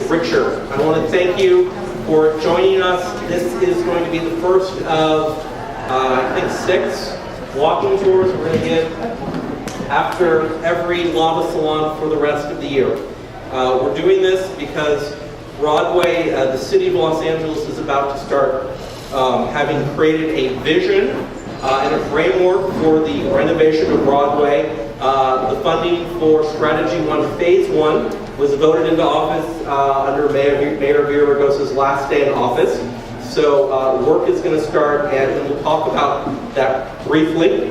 Richard. I want to thank you for joining us. This is going to be the first of, I think, 6 walking tours we're going to give after every LAVA Salon for the rest of the year. We're doing this because Broadway, the city of Los Angeles is about to start having created a vision and a framework for the renovation of Broadway. The funding for Strategy 1 Phase 1 was voted into office under Mayor Villaraigosa's last day in office. So work is going to start, and we'll talk about that briefly.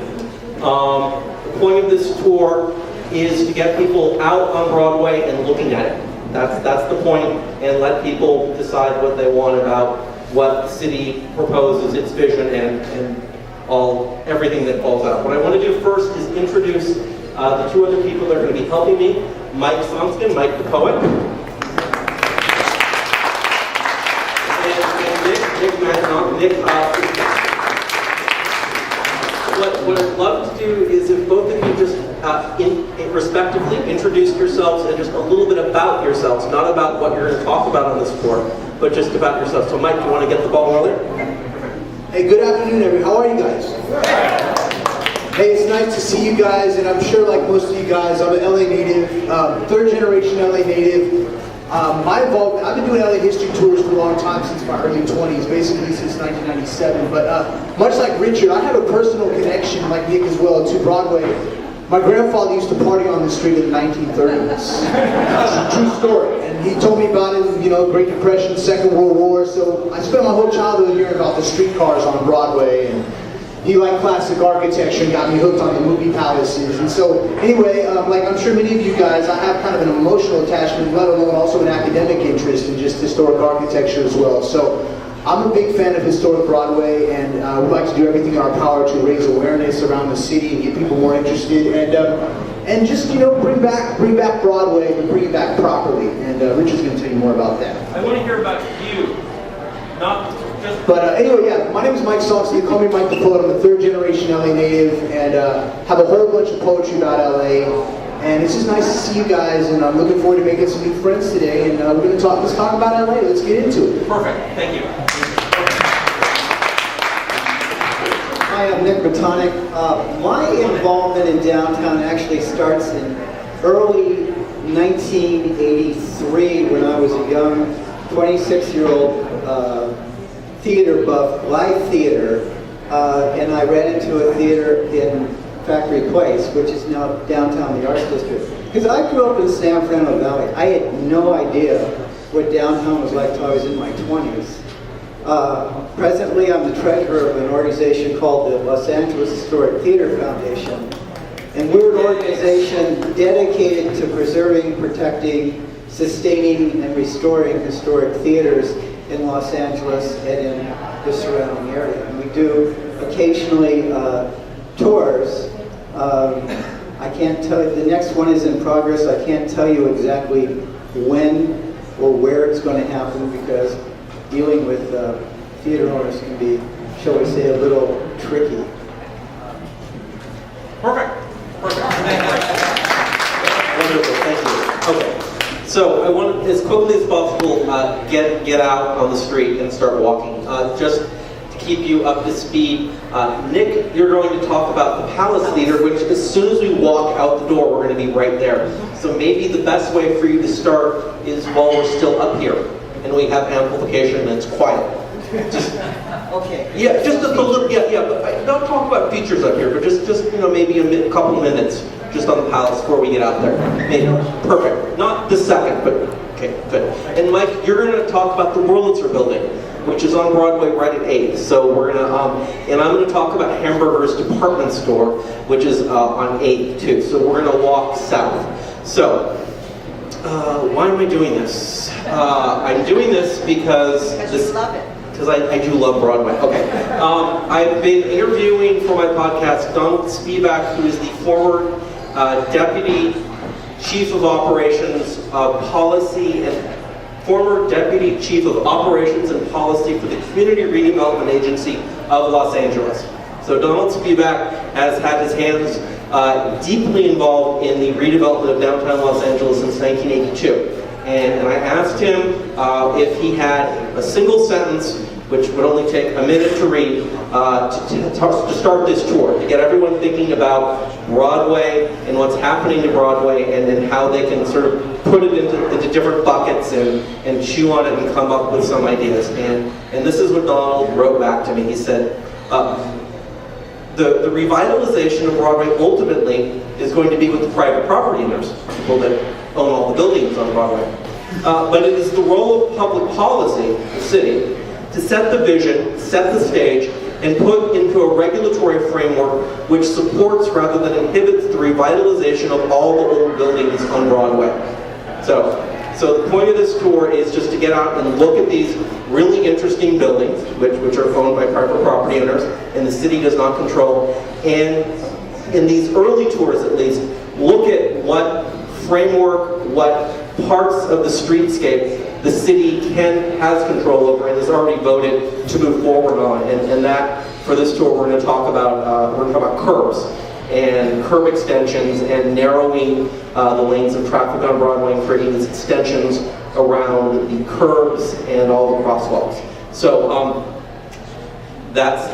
The point of this tour is to get people out on Broadway and looking at it. That's the point, and let people decide what they want about what the city proposes, its vision, and everything that falls out. What I want to do first is introduce the 2 other people that are going to be helping me. Mike Somskin, Mike the poet, and Nick. What I'd love to do is if both of you just respectively introduce yourselves and just a little bit about yourselves, not about what you're going to talk about on this tour, but just about yourselves. So Mike, do you want to get the ball rolling? Hey, good afternoon, everyone. How are you guys? Hey, it's nice to see you guys, and I'm sure like most of you guys, I'm an LA native, 3rd generation LA native. My involvement, I've been doing LA history tours for a long time, since my early 20s, basically since 1997. But much like Richard, I have a personal connection, like Nick as well, to Broadway. My grandfather used to party on the street in the 1930s. It's a true story. And he told me about it, Great Depression, Second World War. So I spent my whole childhood hearing about the streetcars on Broadway. And he liked classic architecture and got me hooked on the movie palaces. And so anyway, like I'm sure many of you guys, I have kind of an emotional attachment, let alone also an academic interest in just historic architecture as well. So I'm a big fan of historic Broadway, and we'd like to do everything in our power to raise awareness around the city and get people more interested, and just bring back Broadway, and bring it back properly. And Richard's going to tell you more about that. I want to hear about you, not just. But anyway, yeah, my name is Mike Salks. You call me Mike the Poet. I'm a 3rd generation LA native, and have a whole bunch of poetry about LA. And it's just nice to see you guys, and I'm looking forward to making some new friends today. And we're going to let's talk about LA. Let's get into it. Perfect. Thank you. Hi, I'm Nick Botonic. My involvement in downtown actually starts in early 1983 when I was a young 26-year-old theater buff, live theater, and I ran into a theater in Factory Place, which is now downtown, the Arts District. Because I grew up in San Fernando Valley. I had no idea what downtown was like until I was in my 20s. Presently, I'm the treasurer of an organization called the Los Angeles Historic Theater Foundation. And we're an organization dedicated to preserving, protecting, sustaining, and restoring historic theaters in Los Angeles and in the surrounding area. And we do occasionally tours. I can't tell you, the next one is in progress. I can't tell you exactly when or where it's going to happen because dealing with theater owners can be, shall we say, a little tricky. Perfect. Wonderful, thank you. Okay, so I want to, as quickly as possible, get out on the street and start walking. Just to keep you up to speed, Nick, you're going to talk about the Palace Theater, which as soon as we walk out the door, we're going to be right there. So maybe the best way for you to start is while we're still up here, and we have amplification and it's quiet. Just, okay. Yeah, just a little. Yeah. But don't talk about features up here, but just maybe a couple minutes just on the Palace before we get out there. Maybe. Perfect. Not this second, but okay, good. And Mike, you're going to talk about the Wurlitzer building, which is on Broadway right at 8th. So we're going to, and I'm going to talk about Hamburger's department store, which is on 8th too. So we're going to walk south. So. Why am I doing this? I'm doing this because you love it. Because I do love Broadway. Okay. I've been interviewing for my podcast Donald Spivak, who is the former Deputy Chief of Operations Policy and former Deputy Chief of Operations and Policy for the Community Redevelopment Agency of Los Angeles. So Donald Spivak has had his hands deeply involved in the redevelopment of downtown Los Angeles since 1982. And I asked him if he had a single sentence, which would only take a minute to read, to start this tour, to get everyone thinking about Broadway and what's happening to Broadway, and then how they can sort of put it into different buckets and chew on it and come up with some ideas. And this is what Donald wrote back to me. He said, the revitalization of Broadway ultimately is going to be with the private property owners, people that own all the buildings on Broadway. But it is the role of public policy, the city, to set the vision, set the stage, and put into a regulatory framework which supports rather than inhibits the revitalization of all the old buildings on Broadway. So the point of this tour is just to get out and look at these really interesting buildings, which are owned by private property owners, and the city does not control. And in these early tours, at least, look at what framework, what parts of the streetscape the city has control over and has already voted to move forward on. And that, for this tour, we're going to talk about curbs and curb extensions and narrowing the lanes of traffic on Broadway and creating these extensions around the curbs and all the crosswalks. So that's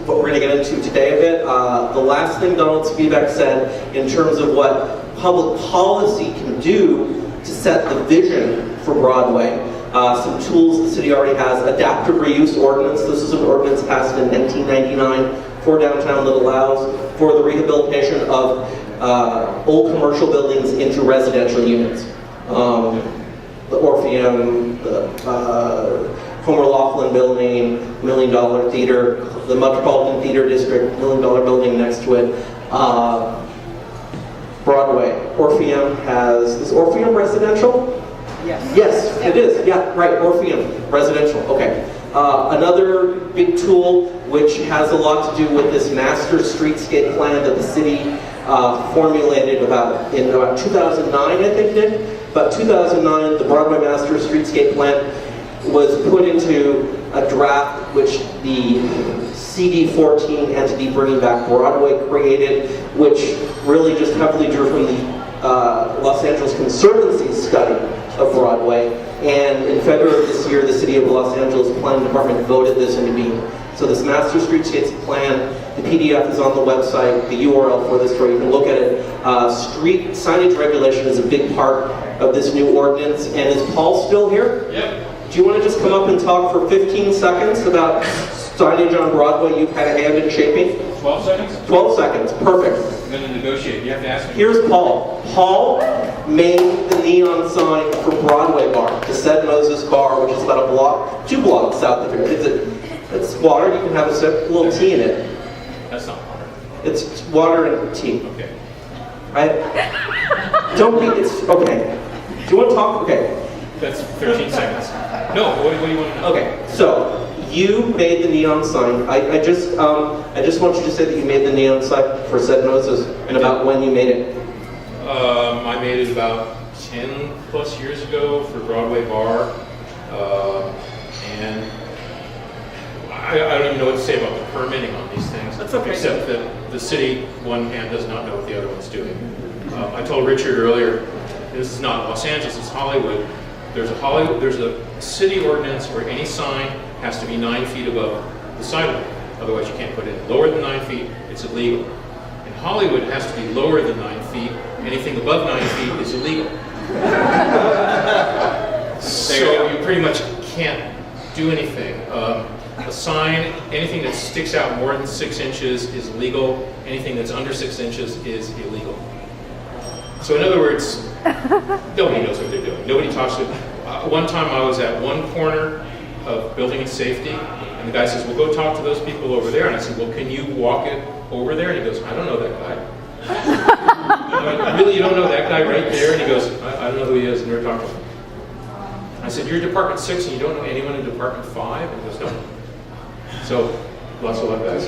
what we're going to get into today a bit. The last thing Donald Spivak said in terms of what public policy can do to set the vision for Broadway. Some tools the city already has. Adaptive reuse ordinance. This is an ordinance passed in 1999 for downtown that allows for the rehabilitation of old commercial buildings into residential units. The Orpheum, the Homer Laughlin building, $1 Million Theater, the Metropolitan Theater District, $1 Million building next to it. Broadway. Orpheum is Orpheum residential? Yes. Yes, it is. Yeah, right, Orpheum, residential, okay. Another big tool which has a lot to do with this master streetscape plan that the city formulated in about 2009, I think it did. About 2009, the Broadway Master Streetscape Plan was put into a draft which the CD14 entity Bringing Back Broadway created, which really just heavily drew from the Los Angeles Conservancy's study of Broadway. And in February of this year, the City of Los Angeles Planning Department voted this into being. So this Master Streetscapes Plan, the PDF is on the website, the URL for this tour, you can look at it. Street signage regulation is a big part of this new ordinance. And is Paul still here? Yep. Do you want to just come up and talk for 15 seconds about signage on Broadway you've had a hand in shaping? 12 seconds? 12 seconds, perfect. I'm going to negotiate. You have to ask me. Here's Paul. Paul made the neon sign for Broadway Bar, the Said Moses Bar, which is about a block, 2 blocks south of here. It's water, you can have a sip, a little tea in it. That's not water. It's water and tea. Okay. It's, okay. Do you want to talk? Okay. That's 13 seconds. No, what do you want to know? Okay, so you made the neon sign. I just want you to say that you made the neon sign for Said Moses and about when you made it. I made it about 10 plus years ago for Broadway Bar, and I don't even know what to say about the permitting on these things. That's okay. Except that the city, one hand does not know what the other one's doing. I told Richard earlier, this is not Los Angeles, it's Hollywood. There's a city ordinance where any sign has to be 9 feet above the sidewalk. Otherwise you can't put it lower than 9 feet, it's illegal. In Hollywood, it has to be lower than 9 feet. Anything above 9 feet is illegal. So you pretty much can't do anything. A sign, anything that sticks out more than 6 inches is legal. Anything that's under 6 inches is illegal. So in other words, nobody knows what they're doing. Nobody talks to one time I was at one corner of building and safety, and the guy says, well, go talk to those people over there. And I said, well, can you walk it over there? And he goes, I don't know that guy. Really, you don't know that guy right there? And he goes, I don't know who he is, and never talked to him. I said, you're Department 6 and you don't know anyone in Department 5? And he goes, no. So, lots of luck, guys.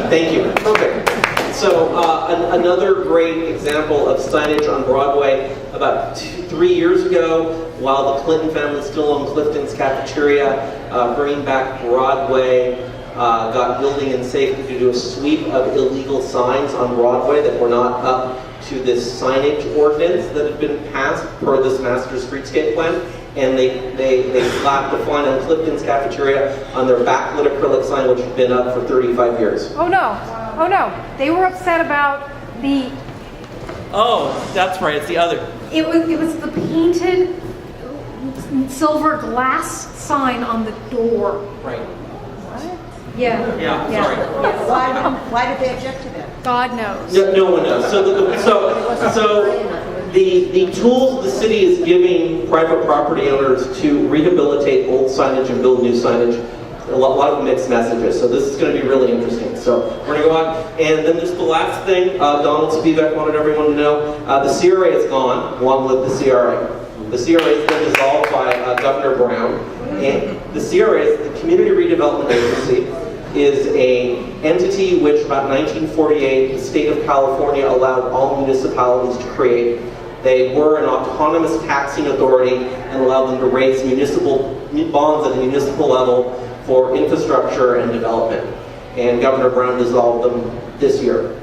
Thank you. Perfect. So another great example of signage on Broadway. About 3 years ago, while the Clinton family still owned Clifton's cafeteria, Bringing Back Broadway got building and safety to do a sweep of illegal signs on Broadway that were not up to this signage ordinance that had been passed per this master streetscape plan, and they slapped the fine on Clifton's cafeteria on their backlit acrylic sign, which had been up for 35 years. Oh no, they were upset about the, Oh, that's right, it's the other. it was the painted silver glass sign on the door. Right. Yeah. Yeah, sorry. Why did they object to that? God knows. No one knows. So the tools the city is giving private property owners to rehabilitate old signage and build new signage, a lot of mixed messages. So this is going to be really interesting. So we're going to go on. And then just the last thing, Donald Spivak wanted everyone to know, the CRA is gone, along with the CRA. The CRA has been dissolved by Governor Brown. And the CRA, the Community Redevelopment Agency, is a entity which about 1948 the state of California allowed all municipalities to create. They were an autonomous taxing authority and allowed them to raise municipal bonds at the municipal level for infrastructure and development. And Governor Brown dissolved them this year.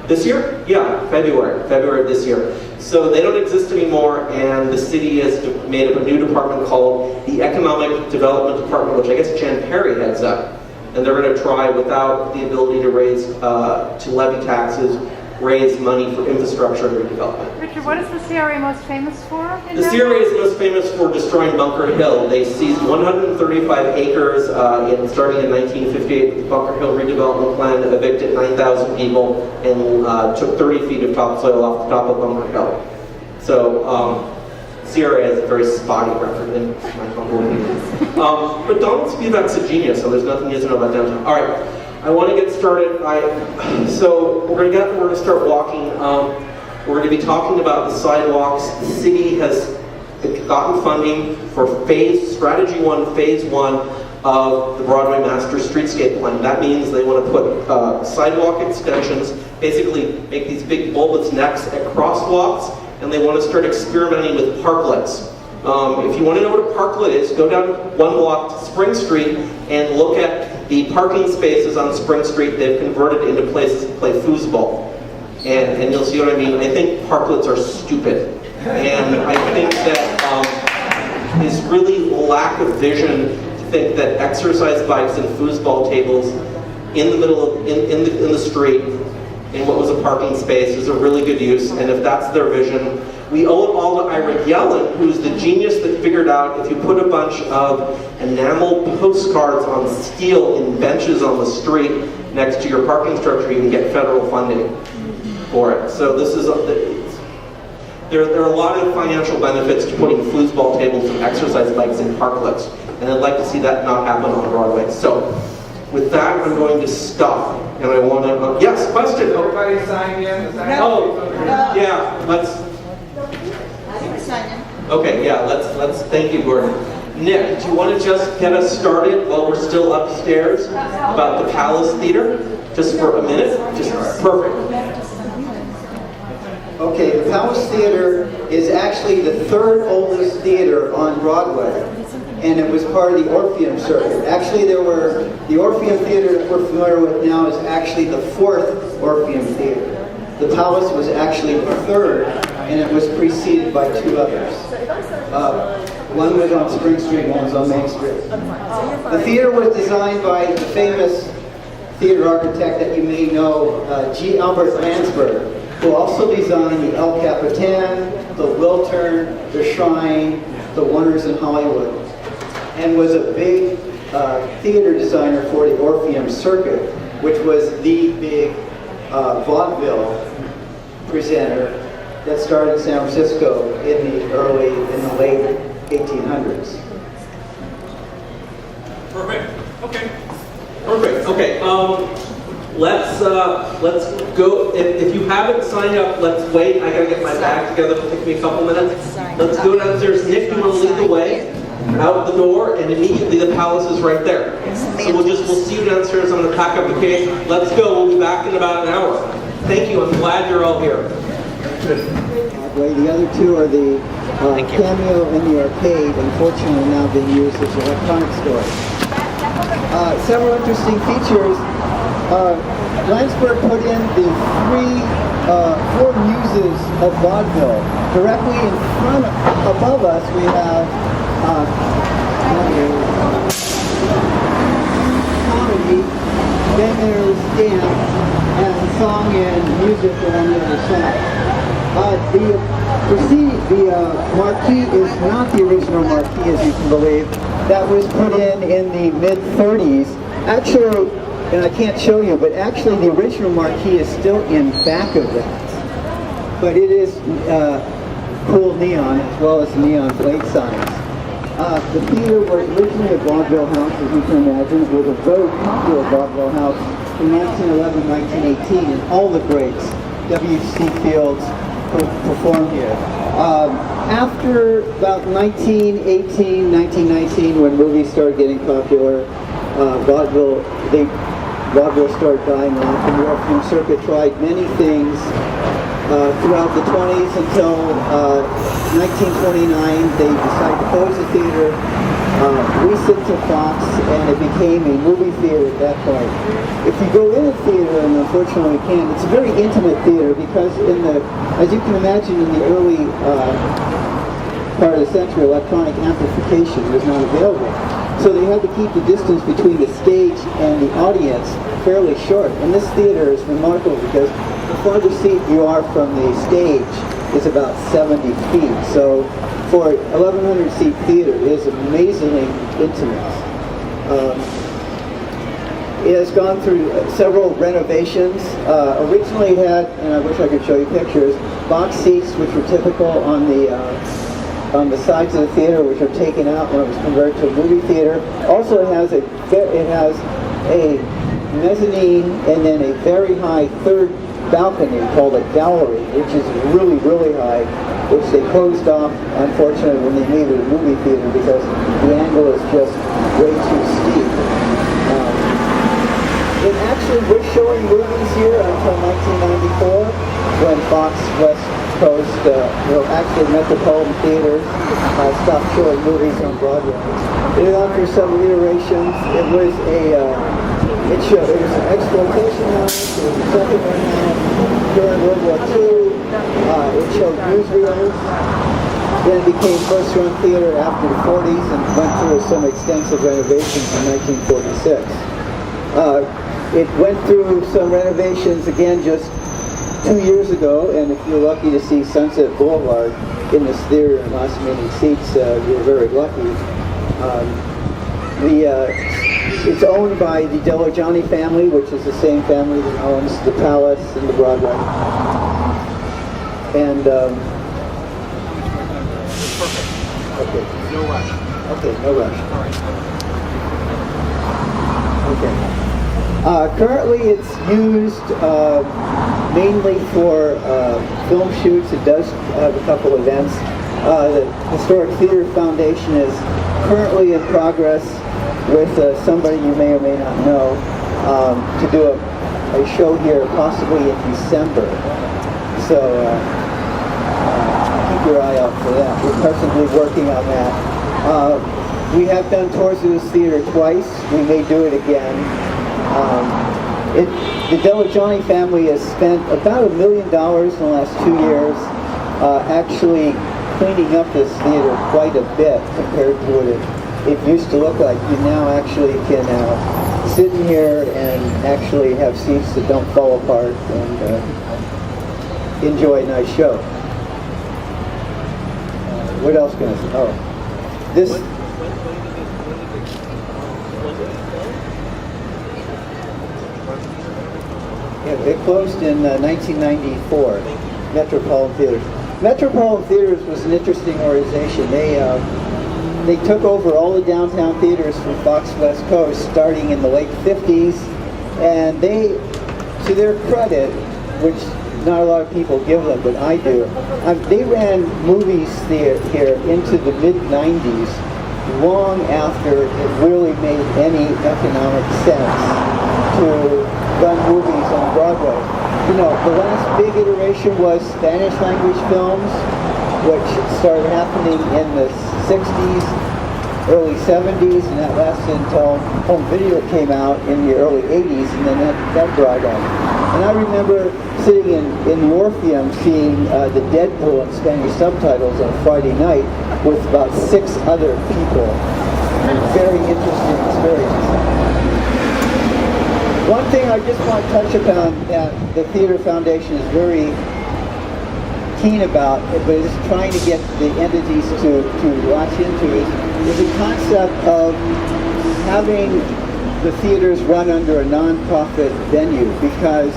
This year? Yeah, February of this year. So they don't exist anymore, and the city has made up a new department called the Economic Development Department, which I guess Jan Perry heads up. And they're going to try, without the ability to raise, to levy taxes, raise money for infrastructure and redevelopment. Richard, what is the CRA most famous for? The CRA is most famous for destroying Bunker Hill. They seized 135 acres starting in 1958 with the Bunker Hill redevelopment plan, evicted 9,000 people, and took 30 feet of topsoil off the top of Bunker Hill. So CRA has a very spotty record in my humble opinion. But Donald Spivak's a genius, so there's nothing he doesn't know about downtown. All right, I want to get started. So we're going to start walking. We're going to be talking about the sidewalks. The city has gotten funding for Strategy 1, Phase 1 of the Broadway Master Streetscape Plan. That means they want to put sidewalk extensions, basically make these big bulbous necks at crosswalks, and they want to start experimenting with parklets. If you want to know what a parklet is, go down one block to Spring Street and look at the parking spaces on Spring Street. They've converted into places to play foosball. And you'll see what I mean. I think parklets are stupid. And I think that is really lack of vision to think that exercise bikes and foosball tables in the middle of, in the street in what was a parking space is a really good use. And if that's their vision, we owe it all to Ira Yellen, who's the genius that figured out if you put a bunch of enamel postcards on steel in benches on the street next to your parking structure, you can get federal funding for it. So this is there are a lot of financial benefits to putting foosball tables and exercise bikes in parklets, and I'd like to see that not happen on Broadway. So with that, I'm going to stop, and I want to yes, question. Everybody signed in? Yeah, let's. Okay, yeah, let's thank you, Gordon. Nick, do you want to just get us started while we're still upstairs about the Palace Theater? Just for a minute? Just perfect. Okay, the Palace Theater is actually the third oldest theater on Broadway, and it was part of the Orpheum circuit. Actually, the Orpheum Theater that we're familiar with now is actually the fourth Orpheum Theater. The Palace was actually the third, and it was preceded by two others. One was on Spring Street, one was on Main Street. The theater was designed by the famous theater architect that you may know, G. Albert Landsberg, who also designed the El Capitan, the Wiltern, the Shrine, the Wonders in Hollywood, and was a big theater designer for the Orpheum circuit, which was the big vaudeville presenter that started in San Francisco in the late 1800s. Perfect. Okay. Let's go. If you haven't signed up, let's wait. I gotta get my bag together. It'll take me a couple minutes. Let's go downstairs. Nick, you want to lead the way out the door, and immediately the Palace is right there. So we'll see you downstairs. I'm gonna pack up the cake. Let's go. We'll be back in about an hour. Thank you. I'm glad you're all here. The other two are the Cameo and the Arcade, unfortunately now being used as electronic stores. Several interesting features. Landsberg put in the three four muses of vaudeville. Directly in front, above us, we have comedy, then there's dance, and song and music are on the other side. The marquee is not the original marquee, as you can believe. That was put in the mid-30s. Actually, and I can't show you, but actually the original marquee is still in back of that. But it is cool neon as well as neon plate signs. The theater was originally a vaudeville house, as you can imagine. It was a very popular vaudeville house from 1911 1918, and all the greats, W.C. Fields, performed here. After about 1918, 1919, when movies started getting popular, vaudeville started dying off, and the Orpheum Circuit tried many things throughout the 20s until 1929. They decided to close the theater, lease it to Fox, and it became a movie theater at that point. If you go in the theater, and unfortunately you can't, it's a very intimate theater because as you can imagine, in the early part of the century, electronic amplification was not available. So they had to keep the distance between the stage and the audience fairly short. And this theater is remarkable because the farthest seat you are from the stage is about 70 feet. So for 1,100 seat theater, it is amazingly intimate. It has gone through several renovations. Originally it had, and I wish I could show you pictures, box seats which were typical on the sides of the theater, which are taken out when it was converted to a movie theater. Also, it has a mezzanine and then a very high third balcony called a gallery, which is really, really high, which they closed off, unfortunately, when they made it a movie theater because the angle is just way too steep. It actually was showing movies here until 1994, when Fox West Coast, actually Metropolitan Theaters, stopped showing movies on Broadway. It went on for several iterations. It was an exploitation house. It was a second house during World War II. It showed newsreels. Then it became first-run theater after the 40s and went through some extensive renovations in 1946. It went through some renovations again just 2 years ago, and if you're lucky to see Sunset Boulevard in this theater and last many seats, you're very lucky. It's owned by the Delojani family, which is the same family that owns the Palace and the Broadway. And okay, no rush. Okay, no rush. Okay. Currently, it's used mainly for film shoots. It does have a couple events. The Historic Theater Foundation is currently in progress with somebody you may or may not know to do a show here possibly in December. So keep your eye out for that. We're presently working on that. We have done tours of this theater twice. We may do it again. The Delojani family has spent about $1 million in the last 2 years actually cleaning up this theater quite a bit compared to what it used to look like. You now actually can sit in here and actually have seats that don't fall apart and enjoy a nice show. What else can I say? Oh, this. It closed in 1994, Metropolitan Theaters. Metropolitan Theaters was an interesting organization. They took over all the downtown theaters from Fox West Coast starting in the late 50s, and they, to their credit, which not a lot of people give them, but I do, they ran movies here into the mid-90s, long after it really made any economic sense to run movies on Broadway. You know, the last big iteration was Spanish language films, which started happening in the 60s. early 70s, and that lasted until home video came out in the early 80s, and then that dried up. And I remember sitting in Orpheum seeing the Deadpool in Spanish subtitles on Friday night with about 6 other people. Very interesting experience. One thing I just want to touch upon that the Theater Foundation is very keen about, but is trying to get the entities to latch into is the concept of having the theaters run under a non-profit venue, because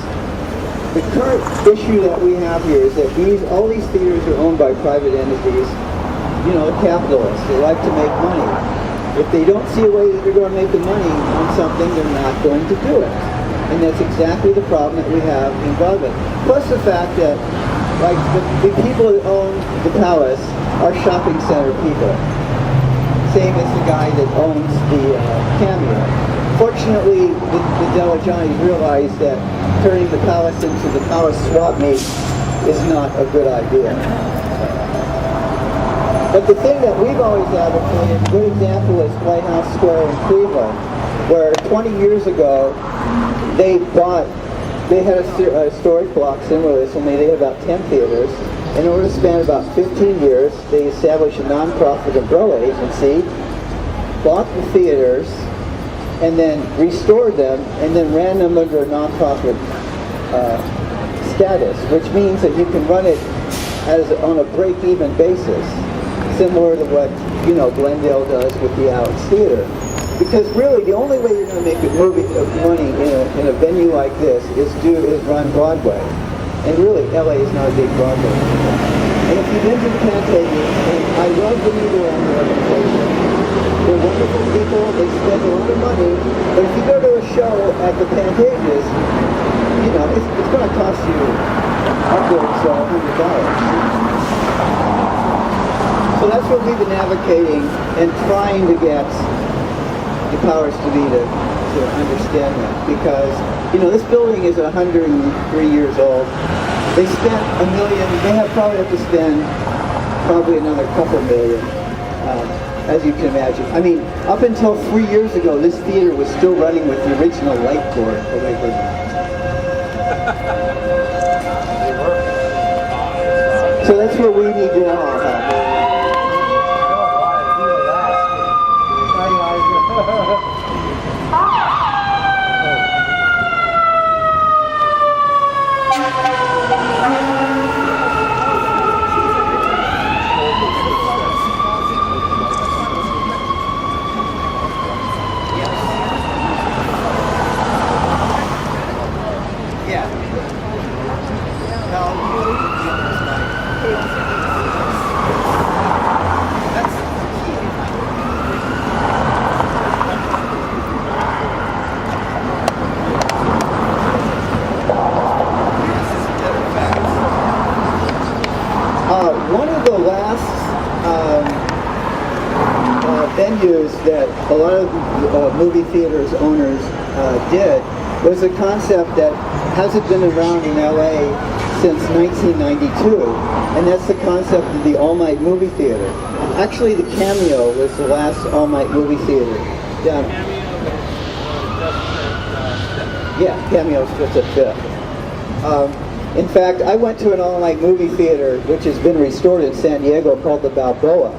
the current issue that we have here is that all these theaters are owned by private entities, capitalists. They like to make money. If they don't see a way that they're going to make the money on something, they're not going to do it. And that's exactly the problem that we have in Broadway. Plus the fact that, like, the people that own the Palace are shopping center people. Same as the guy that owns the Cameo. Fortunately, the Della Johnnies realized that turning the Palace into the Palace swap meet is not a good idea. But the thing that we've always advocated, a good example is White House Square in Cleveland, where 20 years ago they had a historic block similar to this, only they had about 10 theaters. And over the span of about 15 years, they established a non-profit umbrella agency, bought the theaters, and then restored them, and then ran them under a non-profit status, which means that you can run it on a break-even basis, similar to what Glendale does with the Alex Theater. Because really, the only way you're going to make money in a venue like this is run Broadway. And really, LA is not a big Broadway. And if you've been to the Pantages, and I love the New Orleans organization. They're wonderful people, they spend a lot of money, but if you go to a show at the Pantages, it's going to cost you upwards of $100. So that's what we've been advocating and trying to get the powers to be to understand that, because this building is 103 years old. They spent $1 million. They probably have to spend another couple million, as you can imagine. I mean, up until 3 years ago, this theater was still running with the original light cord. So that's what we need to know. One of the last venues that a lot of movie theaters owners did was a concept that hasn't been around in LA since 1992, and that's the concept of the all-night movie theater. Actually, the Cameo was the last all-night movie theater. Cameo's just a fifth. In fact, I went to an all-night movie theater which has been restored in San Diego called the Balboa.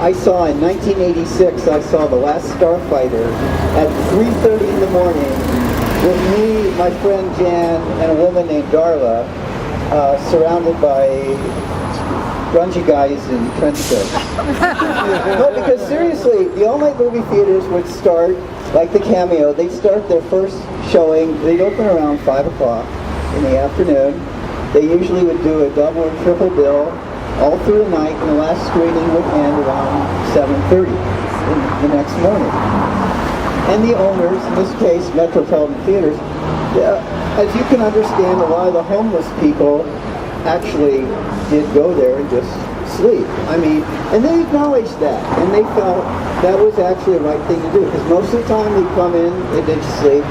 I saw in 1986, I saw The Last Starfighter at 3:30 in the morning with me, my friend Jan, and a woman named Darla, surrounded by grungy guys in trench coats. No, because seriously, the all-night movie theaters would start, like the Cameo, they'd start their first showing, they'd open around 5 o'clock in the afternoon. They usually would do a double or triple bill all through the night, and the last screening would end around 7:30 the next morning. And the owners, in this case Metropolitan Theaters, as you can understand, a lot of the homeless people actually did go there and just sleep. I mean, and they acknowledged that, and they felt that was actually the right thing to do, because most of the time they'd come in and they'd sleep.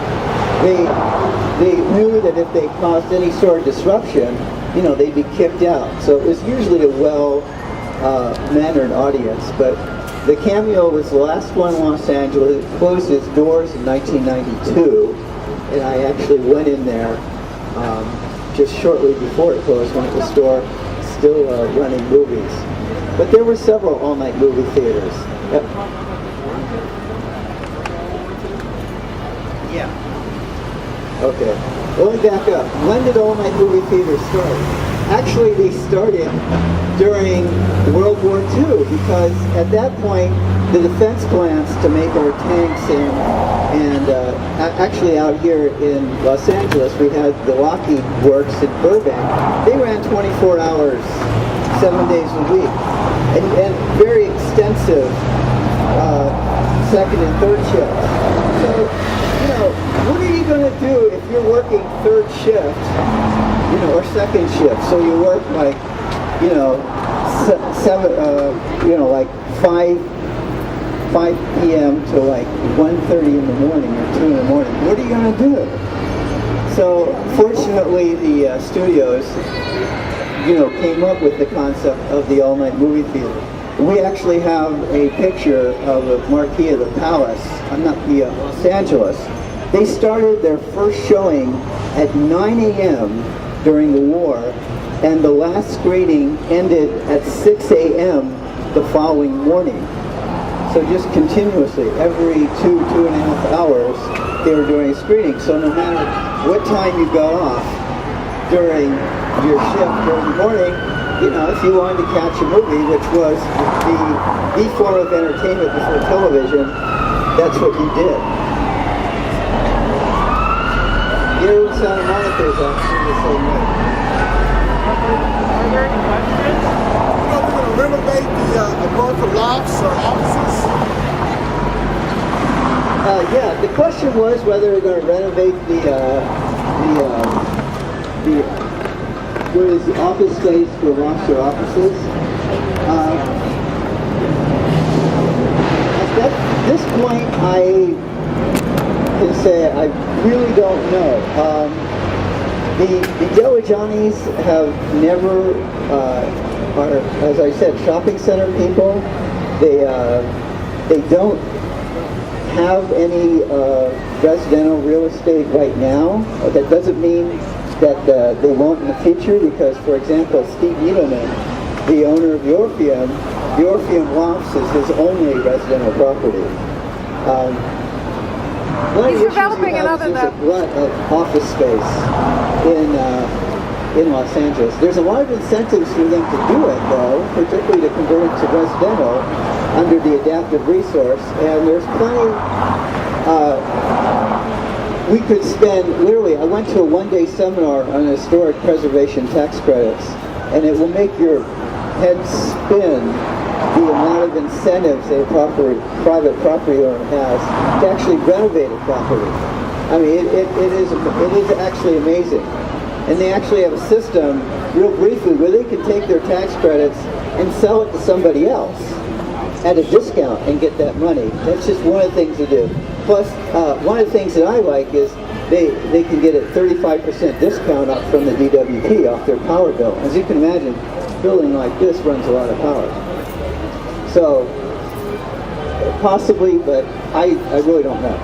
They knew that if they caused any sort of disruption, they'd be kicked out. So it was usually a well-mannered audience. But The Cameo was the last one in Los Angeles. It closed its doors in 1992, and I actually went in there just shortly before it closed when it was still running movies. But there were several all-night movie theaters. Yep. Yeah. Okay. Let me back up. When did all-night movie theaters start? Actually, they started during World War II, because at that point, the defense plants to make our tanks and actually out here in Los Angeles, we had the Lockheed Works in Burbank. They ran 24 hours, 7 days a week, and very extensive second and third shifts. So, you know, what are you going to do if you're working third shift, you know, or second shift? So you work like, you know, like 5 p.m. to like 1:30 in the morning or 2 in the morning. What are you going to do? So fortunately, the studios, you know, came up with the concept of the all-night movie theater. We actually have a picture of the marquee of the Palace, Los Angeles. They started their first showing at 9 a.m. during the war, and the last screening ended at 6 a.m. the following morning. So just continuously, every 2.5 hours, they were doing a screening. So no matter what time you got off during your shift during the morning, you know, if you wanted to catch a movie, which was the form of entertainment before television, that's what you did. Here in Santa Monica is actually the same way. Are there any questions? You know, we're going to renovate the above for lofts or offices. Yeah, the question was whether we're going to renovate what is the office space for lofts or offices. At this point, I can say I really don't know. The Delagianis have never, are, as I said, shopping center people. They don't have any residential real estate right now. That doesn't mean that they won't in the future, because, for example, Steve Needleman, the owner of the Orpheum Lofts is his only residential property. He's developing another though. There's a glut of office space in Los Angeles. There's a lot of incentives for them to do it, though, particularly to convert it to residential under the adaptive resource. And there's plenty. We could spend, literally, I went to a one-day seminar on historic preservation tax credits, and it will make your head spin the amount of incentives that a private property owner has to actually renovate a property. I mean, it is actually amazing. And they actually have a system, real briefly, where they can take their tax credits and sell it to somebody else at a discount and get that money. That's just one of the things to do. Plus, one of the things that I like is they can get a 35% discount up from the DWP off their power bill. As you can imagine, a building like this runs a lot of power. So, possibly, but I really don't know.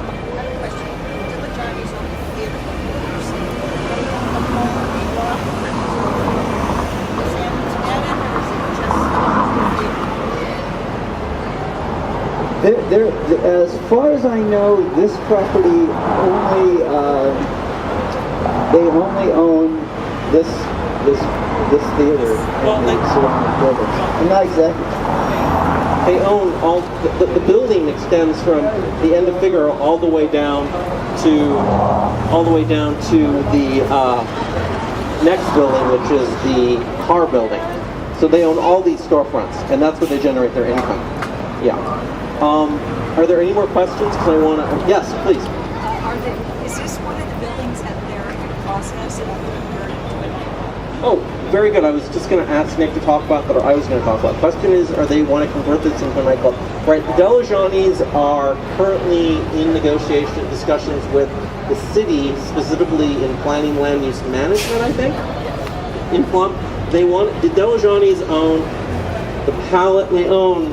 As far as I know, this property only they only own this theater and the surrounding buildings. I'm not exactly. They own all, the building extends from the end of Figaro all the way down to the next building, which is the car building. So they own all these storefronts, and that's where they generate their income. Yeah. Are there any more questions? Because I want to. Yes, please. Is this one of the buildings that they're in the process of converting to? Oh, very good. I was just going to ask Nick to talk about that, or I was going to talk about. The question is, are they want to convert this into a nightclub? Right. The Delagianis are currently in discussions with the city, specifically in planning land use management, I think. In Plum, the Delagianis own the palette. They own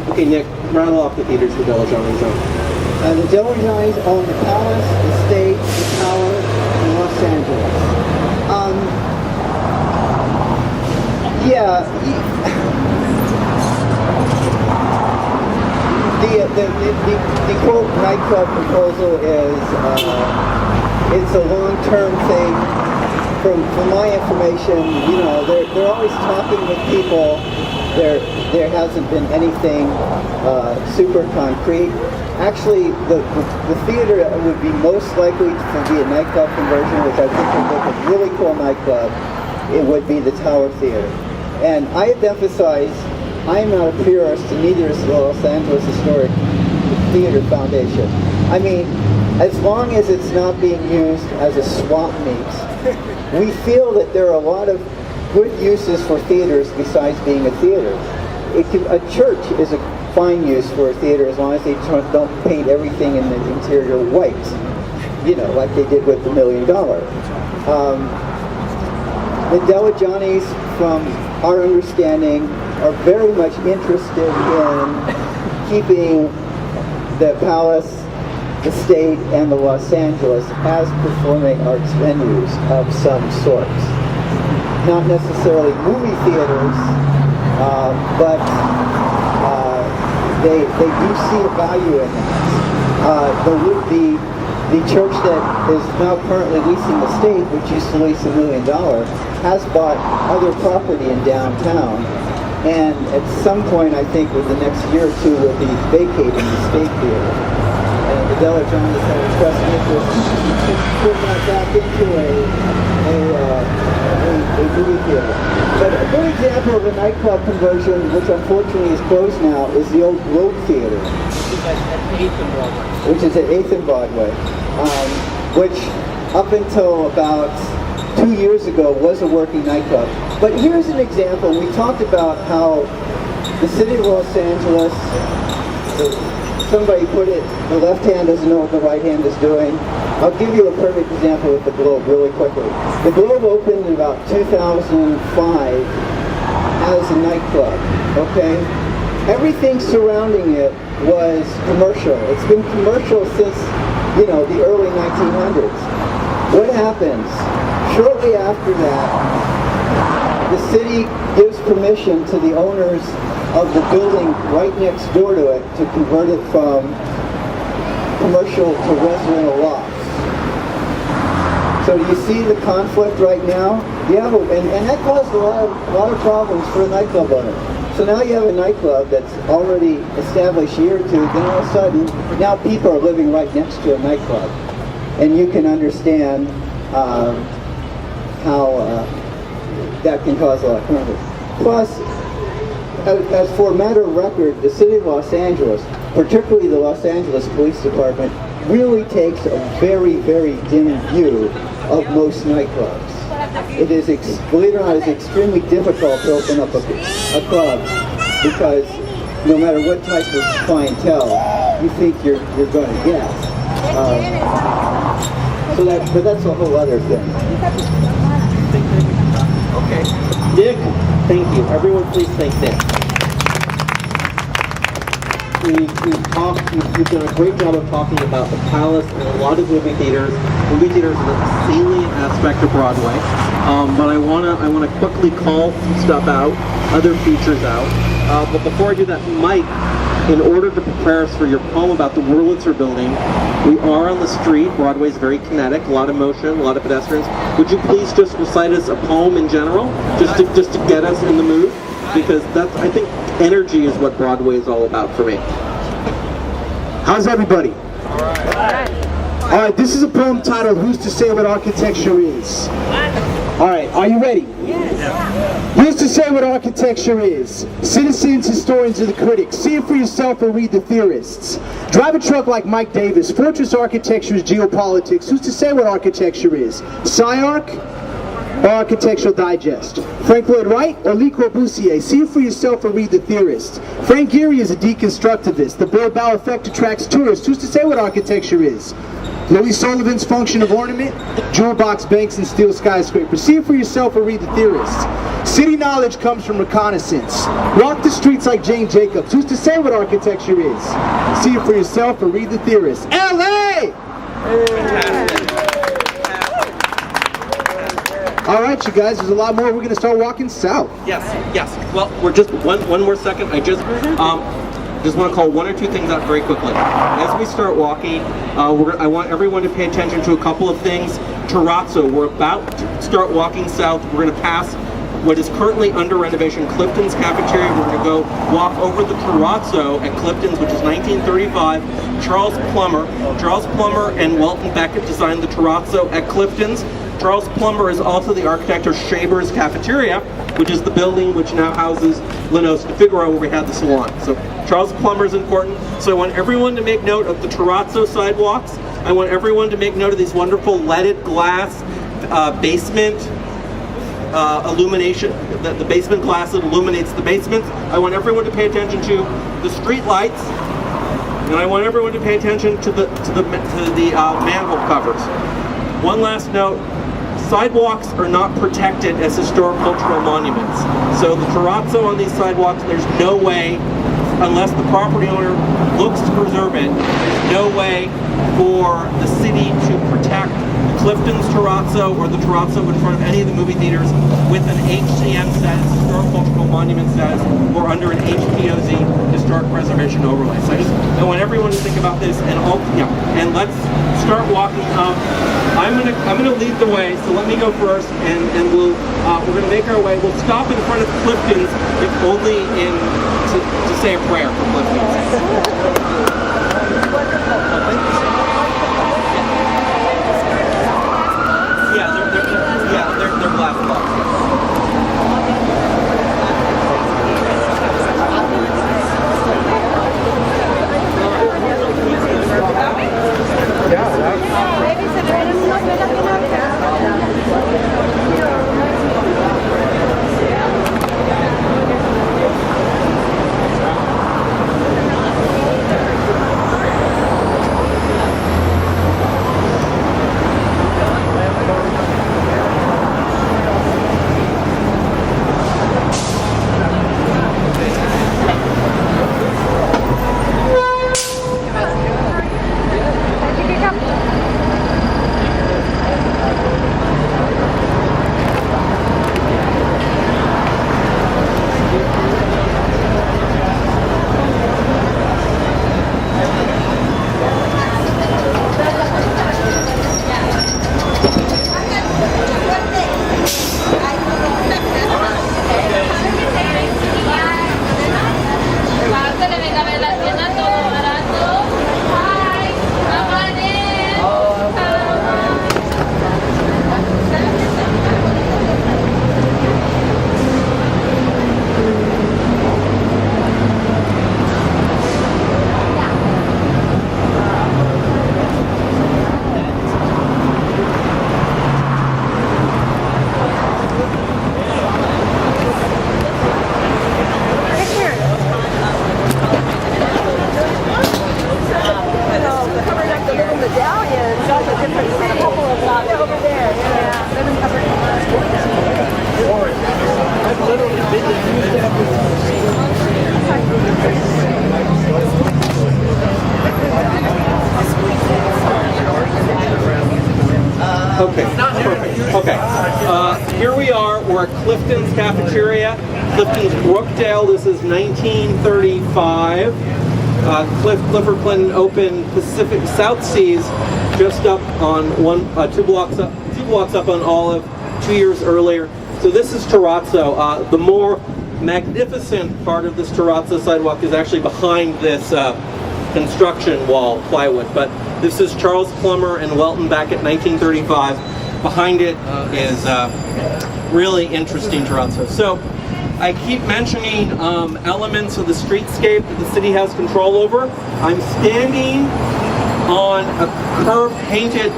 the Okay, Nick, rattle off the theaters the Visionaries own. The Visionaries own the Palace, the State, the Tower, and Los Angeles. The quote nightclub proposal is it's a long-term thing. From my information, you know, they're always talking with people. There hasn't been anything super concrete. Actually, the theater that would be most likely to be a nightclub conversion, which I think would make a really cool nightclub, it would be the Tower Theater. And I have emphasized, I am not a purist, and neither is the Los Angeles Historic Theater Foundation. I mean, as long as it's not being used as a swap meet, we feel that there are a lot of good uses for theaters besides being a theater. A church is a fine use for a theater as long as they don't paint everything in the interior white, you know, like they did with the $1 Million. The Visionaries, from our understanding, are very much interested in keeping the Palace, the State, and the Los Angeles as performing arts venues of some sorts. Not necessarily movie theaters, but they do see a value in that. The church that is now currently leasing the State, which used to lease $1 million, has bought other property in downtown, and at some point, I think within the next year or two, will be vacating the State Theater. And the Visionaries have expressed interest in putting that back into a movie theater. But a good example of a nightclub conversion, which unfortunately is closed now, is the old Globe Theater, which is at 8th and Broadway, which up until about 2 years ago was a working nightclub. But here's an example. We talked about how the city of Los Angeles, somebody put it, the left hand doesn't know what the right hand is doing. I'll give you a perfect example with the Globe really quickly. The Globe opened in about 2005 as a nightclub, okay? Everything surrounding it was commercial. It's been commercial since, you know, the early 1900s. What happens? Shortly after that, the city gives permission to the owners of the building right next door to it to convert it from commercial to residential lots. So do you see the conflict right now? Yeah, and that caused a lot of problems for a nightclub owner. So now you have a nightclub that's already established a year or two, then all of a sudden, now people are living right next to a nightclub. And you can understand how that can cause a lot of conflict. Plus, as for a matter of record, the city of Los Angeles, particularly the Los Angeles Police Department, really takes a very, very dim view of most nightclubs. It is, believe it or not, it's extremely difficult to open up a club because no matter what type of clientele you think you're going to get. But that's a whole other thing. Okay. Nick, thank you. Everyone please thank Nick. You've done a great job of talking about the Palace and a lot of movie theaters. Movie theaters are a salient aspect of Broadway. But I wanna quickly call some stuff out, other features out. But before I do that, Mike, in order to prepare us for your poem about the Wurlitzer building, we are on the street. Broadway's very kinetic, a lot of motion, a lot of pedestrians. Would you please just recite us a poem in general, just to get us in the mood? Because that's, I think, energy is what Broadway is all about for me. How's everybody? All right. All right, this is a poem titled Who's to Say What Architecture Is? All right, are you ready? Yes. Who's to say what architecture is? Citizens, historians, and the critics. See it for yourself or read the theorists. Drive a truck like Mike Davis. Fortress architecture is geopolitics. Who's to say what architecture is? SciArc or Architectural Digest? Frank Lloyd Wright or Le Corbusier? See it for yourself or read the theorists. Frank Gehry is a deconstructivist. The Bilbao effect attracts tourists. Who's to say what architecture is? Louis Sullivan's function of ornament, jewel box banks and steel skyscrapers. See it for yourself or read the theorists. City knowledge comes from reconnaissance. Walk the streets like Jane Jacobs. Who's to say what architecture is? See it for yourself or read the theorists. LA! All right, you guys, there's a lot more. We're going to start walking south. Yes, yes. Well, we're just one more second. I just want to call one or two things out very quickly. As we start walking, I want everyone to pay attention to a couple of things. Terrazzo, we're about to start walking south. We're going to pass what is currently under renovation, Clifton's cafeteria. We're going to go walk over the terrazzo at Clifton's, which is 1935. Charles Plummer and Welton Beckett designed the terrazzo at Clifton's. Charles Plummer is also the architect of Shaber's Cafeteria, which is the building which now houses Linos de Figaro, where we had the salon. So Charles Plummer is important. So I want everyone to make note of the terrazzo sidewalks. I want everyone to make note of these wonderful leaded glass basement illumination, the basement glass that illuminates the basements. I want everyone to pay attention to the street lights, and I want everyone to pay attention to the manhole covers. One last note. Sidewalks are not protected as historic cultural monuments. So the terrazzo on these sidewalks, there's no way, unless the property owner looks to preserve it, there's no way for the city to protect Clifton's terrazzo or the terrazzo in front of any of the movie theaters with an HCM status, historic cultural monument status, or under an HPOZ, historic preservation overlay. So I want everyone to think about this, and let's start walking up. I'm gonna lead the way, so let me go first, and we're gonna make our way. We'll stop in front of Clifton's, if only to say a prayer for Clifton's. They're glass blocks. Okay, perfect. Okay, here we are. We're at Clifton's Cafeteria, Clifton's Brookdale. This is 1935. Clifford Clinton opened Pacific South Seas just up on two blocks up on Olive 2 years earlier. So this is terrazzo. The more magnificent part of this terrazzo sidewalk is actually behind this construction wall, plywood. But this is Charles Plummer and Welton Beckett, 1935. Behind it is really interesting terrazzo. So I keep mentioning elements of the streetscape that the city has control over. I'm standing on a curb-painted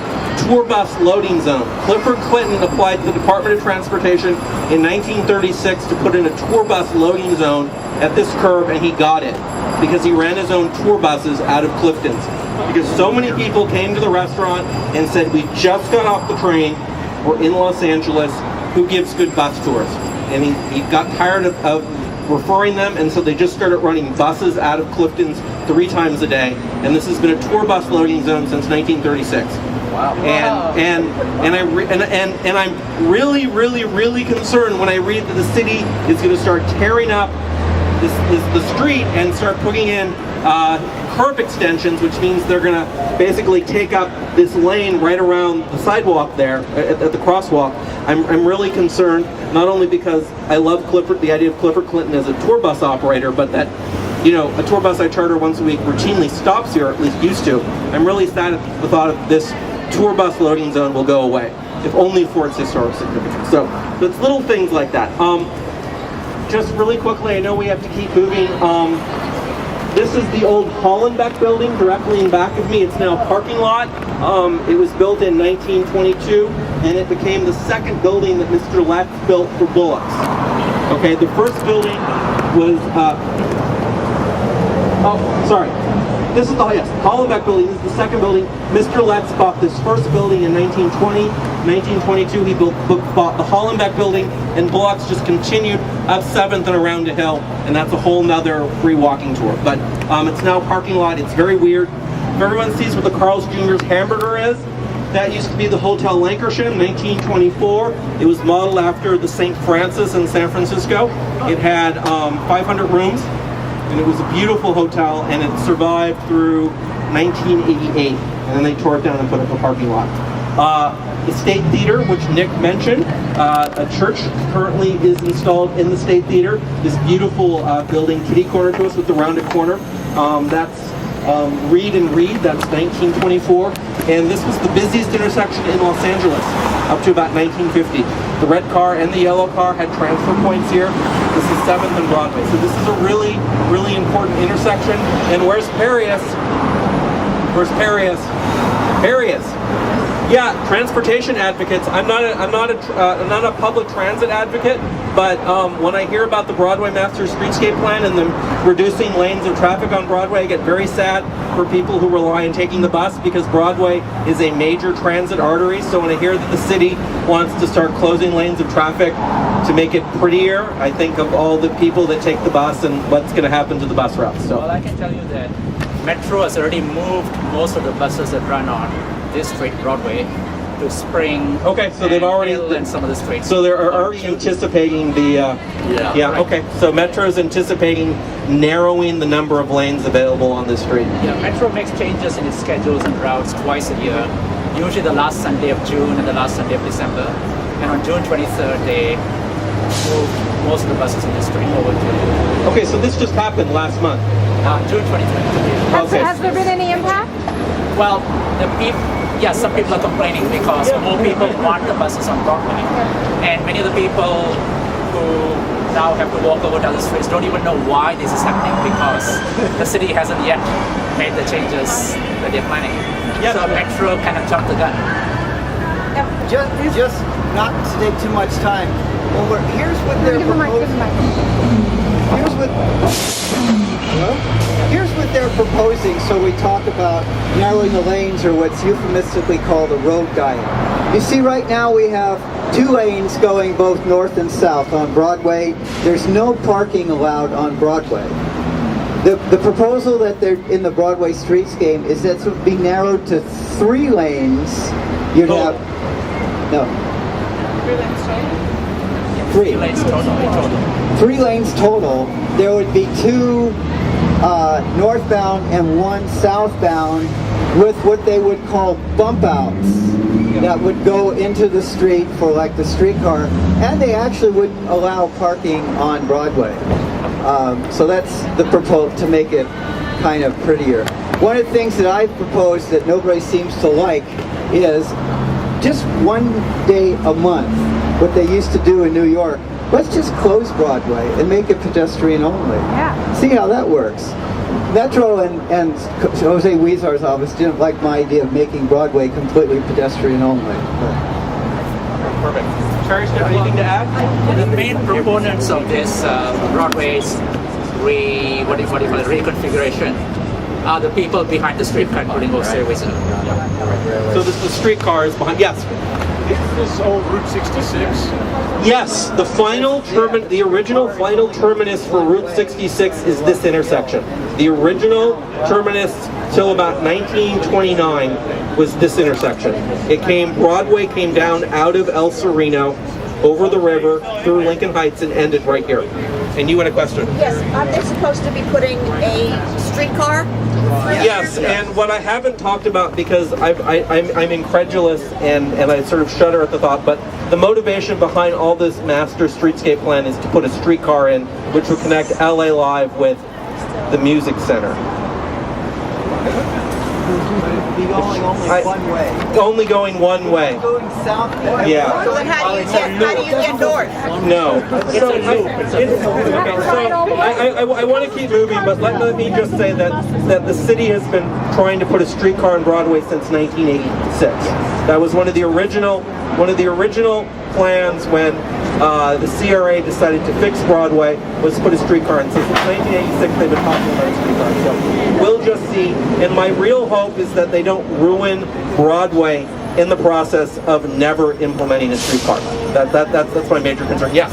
tour bus loading zone. Clifford Clinton applied to the Department of Transportation in 1936 to put in a tour bus loading zone at this curb, and he got it because he ran his own tour buses out of Clifton's. because so many people came to the restaurant and said, we just got off the train, we're in Los Angeles, who gives good bus tours? And he got tired of referring them, and so they just started running buses out of Clifton's 3 times a day, and this has been a tour bus loading zone since 1936. Wow. And I'm really concerned when I read that the city is going to start tearing up the street and start putting in curb extensions, which means they're going to basically take up this lane right around the sidewalk there at the crosswalk. I'm really concerned, not only because I love the idea of Clifford Clinton as a tour bus operator, but that, you know, a tour bus I charter once a week routinely stops here, or at least used to. I'm really sad at the thought of this tour bus loading zone will go away, if only for its historic significance. So it's little things like that. Just really quickly, I know we have to keep moving. This is the old Hollenbeck building directly in back of me. It's now a parking lot. It was built in 1922, and it became the second building that Mr. Letts built for Bullocks. Okay, the first building was, this is the, yes, Hollenbeck building. This is the second building. Mr. Letts bought this first building in 1920. 1922, he bought the Hollenbeck building, and Bullocks just continued up 7th and around a hill, and that's a whole nother free walking tour. But it's now a parking lot. It's very weird. If everyone sees what the Carl's Jr.'s Hamburger is, that used to be the Hotel Lancashire in 1924. It was modeled after the St. Francis in San Francisco. It had 500 rooms, and it was a beautiful hotel, and it survived through 1988, and then they tore it down and put up a parking lot. The State Theater, which Nick mentioned, a church currently is installed in the State Theater. This beautiful building, kitty corner to us with the rounded corner. That's Reed and Reed, that's 1924. And this was the busiest intersection in Los Angeles up to about 1950. The red car and the yellow car had transfer points here. This is 7th and Broadway. So this is a really important intersection. And where's Perius? Where's Perius? Perius. Yeah, transportation advocates. I'm not a public transit advocate, but when I hear about the Broadway Master Streetscape Plan and them reducing lanes of traffic on Broadway, I get very sad for people who rely on taking the bus, because Broadway is a major transit artery. So when I hear that the city wants to start closing lanes of traffic to make it prettier, I think of all the people that take the bus and what's going to happen to the bus routes. So. Well, I can tell you that Metro has already moved most of the buses that run on this street, Broadway, to Spring. Okay, so they've already and some of the streets. So they're already anticipating the. Yeah. Right. Okay. So Metro's anticipating narrowing the number of lanes available on this street. Yeah, Metro makes changes in its schedules and routes twice a year. Usually the last Sunday of June and the last Sunday of December. And on June 23rd, they moved most of the buses in the street over to. Okay, so this just happened last month. June 23rd. Has there been any impact? Well, some people are complaining because more people want the buses on Broadway. And many of the people who now have to walk over to other streets don't even know why this is happening, because the city hasn't yet made the changes that they're planning. Yeah. So Metro kind of jumped the gun. Just not to take too much time. Here's what they're proposing. Here's what they're proposing. So we talk about narrowing the lanes, or what's euphemistically called a road diet. You see, right now we have 2 lanes going both north and south on Broadway. There's no parking allowed on Broadway. The proposal that they're in the Broadway Streetscape is that it would be narrowed to 3 lanes. You'd have 3 lanes total. 3 lanes total. There would be 2 northbound and 1 southbound, with what they would call bump outs that would go into the street for like the streetcar, and they actually would allow parking on Broadway. So that's the proposal to make it kind of prettier. One of the things that I've proposed that nobody seems to like is just 1 day a month, what they used to do in New York. Let's just close Broadway and make it pedestrian only. Yeah. See how that works. Metro and Jose Huizar's office didn't like my idea of making Broadway completely pedestrian only. Perfect. Cherish, anything to add? The main proponents of this Broadway's reconfiguration the people behind the streetcar, including those stairways. So this is the streetcars behind, yes. This old Route 66. Yes, the original final terminus for Route 66 is this intersection. The original terminus till about 1929 was this intersection. Broadway came down out of El Sereno, over the river, through Lincoln Heights, and ended right here. And you had a question? Yes, aren't they supposed to be putting a streetcar? Yes, and what I haven't talked about, because I'm incredulous and I sort of shudder at the thought, but the motivation behind all this master streetscape plan is to put a streetcar in, which would connect LA Live with the music center. One way. Only going one way. Going south. Yeah. So then how do you get north? No. I want to keep moving, but let me just say that the city has been trying to put a streetcar on Broadway since 1986. That was one of the original plans when the CRA decided to fix Broadway, was to put a streetcar in. So since 1986 they've been talking about a streetcar. So we'll just see. And my real hope is that they don't ruin Broadway in the process of never implementing a streetcar. That's my major concern. Yes.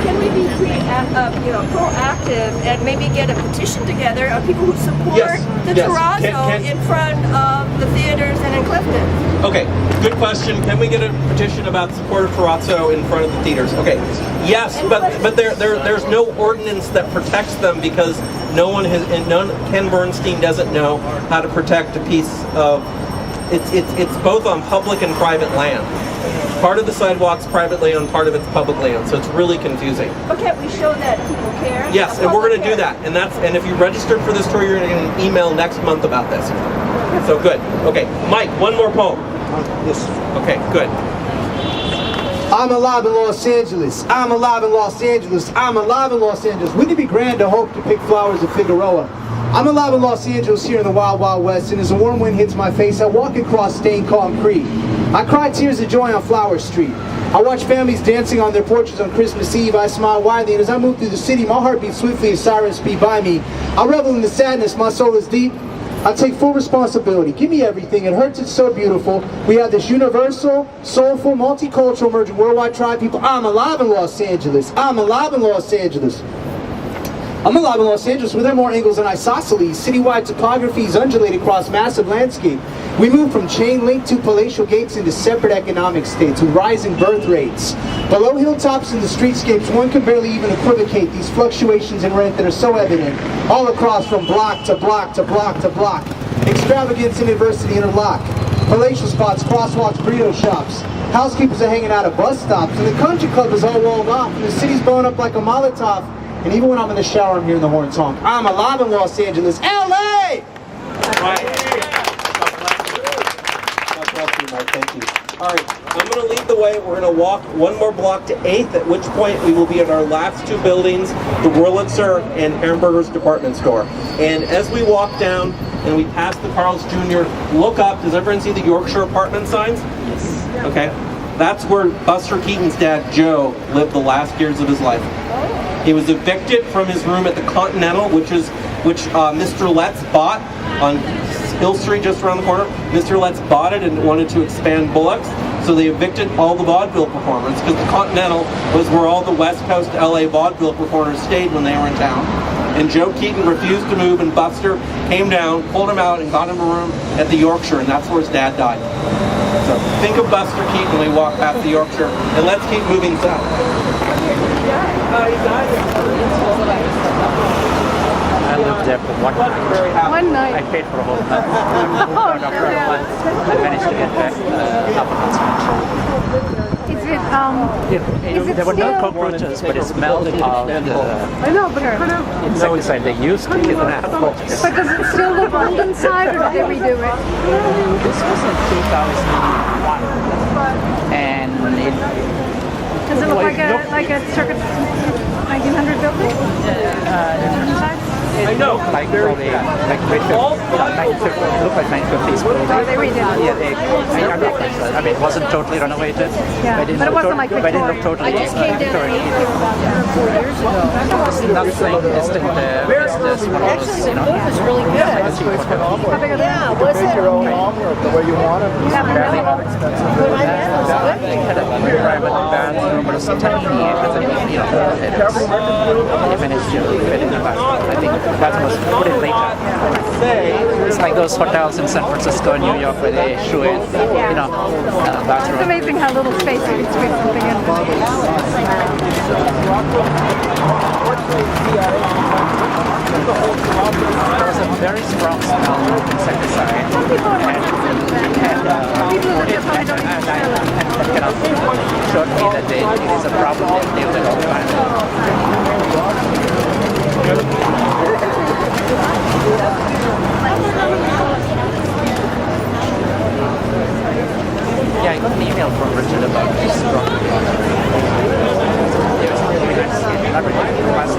Can we be proactive and maybe get a petition together of people who support the terrazzo in front of the theaters and in Clifton? Okay, good question. Can we get a petition about support of terrazzo in front of the theaters? Okay, yes, but there's no ordinance that protects them because Ken Bernstein doesn't know how to protect a piece of. It's both on public and private land. Part of the sidewalk's private land, part of it's public land, so it's really confusing. But can't we show that people care? Yes, and we're going to do that, and if you registered for this tour, you're going to get an email next month about this. So good. Okay, Mike, one more poem. Yes. Okay, good. I'm alive in Los Angeles. I'm alive in Los Angeles. I'm alive in Los Angeles. Wouldn't it be grand to hope to pick flowers of Figueroa? I'm alive in Los Angeles here in the Wild Wild West, and as a warm wind hits my face, I walk across stained concrete. I cry tears of joy on Flower Street. I watch families dancing on their porches on Christmas Eve. I smile widely, and as I move through the city, my heart beats swiftly as sirens speed by me. I revel in the sadness, my soul is deep. I take full responsibility. Give me everything. It hurts, it's so beautiful. We have this universal, soulful, multicultural, emerging worldwide tribe people. I'm alive in Los Angeles. I'm alive in Los Angeles. I'm alive in Los Angeles where there are more angles than isosceles. Citywide topographies undulate across massive landscape. We move from chain link to palatial gates into separate economic states with rising birth rates. Below hilltops and the streetscapes, one can barely even equivocate these fluctuations in rent that are so evident all across from block to block to block to block. Extravagance and adversity interlock. Palatial spots, crosswalks, burrito shops. Housekeepers are hanging out at bus stops, and the country club is all walled off, and the city's blowing up like a Molotov. And even when I'm in the shower, I'm hearing the horns honk. I'm alive in Los Angeles, LA! God bless you, Mike. Thank you. All right, I'm going to lead the way. We're going to walk one more block to 8th, at which point we will be at our last two buildings, the Wurlitzer and Hamburger's department store. And as we walk down and we pass the Carl's Jr., look up. Does everyone see the Yorkshire apartment signs? Yes. Okay. That's where Buster Keaton's dad, Joe, lived the last years of his life. He was evicted from his room at the Continental, which Mr. Letts bought on Hill Street, just around the corner. Mr. Letts bought it and wanted to expand Bullock's, so they evicted all the vaudeville performers because the Continental was where all the West Coast LA vaudeville performers stayed when they were in town. And Joe Keaton refused to move, and Buster came down, pulled him out, and got him a room at the Yorkshire, and that's where his dad died. So think of Buster Keaton when we walk past the Yorkshire, and let's keep moving south. I lived there for 1 night. One night. I paid for a whole month. I managed to get back half a month. There were no cockroaches, but it smelled of I know, but insecticide they used to kill animals. But does it still look old inside, or did they redo it? This was in 2001, and Does it look like a circa 1900 building? Inside? It looked like probably like looked like 1950s. Oh, they redid it. Yeah, I mean, it wasn't totally renovated. Yeah, but it wasn't like But it looked totally. I just came down here about 4 years ago. Nothing distinctive. It's just one of those, you know. It was really good. How big are they? You can make your own omelet the way you want it. It's fairly not expensive. They had a private bathroom, but it was tiny. You know, they managed to fit in the bathroom. I think the bathroom was put in later. It's like those hotels in San Francisco and New York where they show it, you know, bathroom. It's amazing how little space you can squeeze something in. There was a very strong smell of insecticide. Some people are more sensitive than that. People who just probably don't even smell it. Kind of showed me that it is a problem they deal with all the time. Yeah, I got an email from Richard about this property. It was really nice. Not really fast.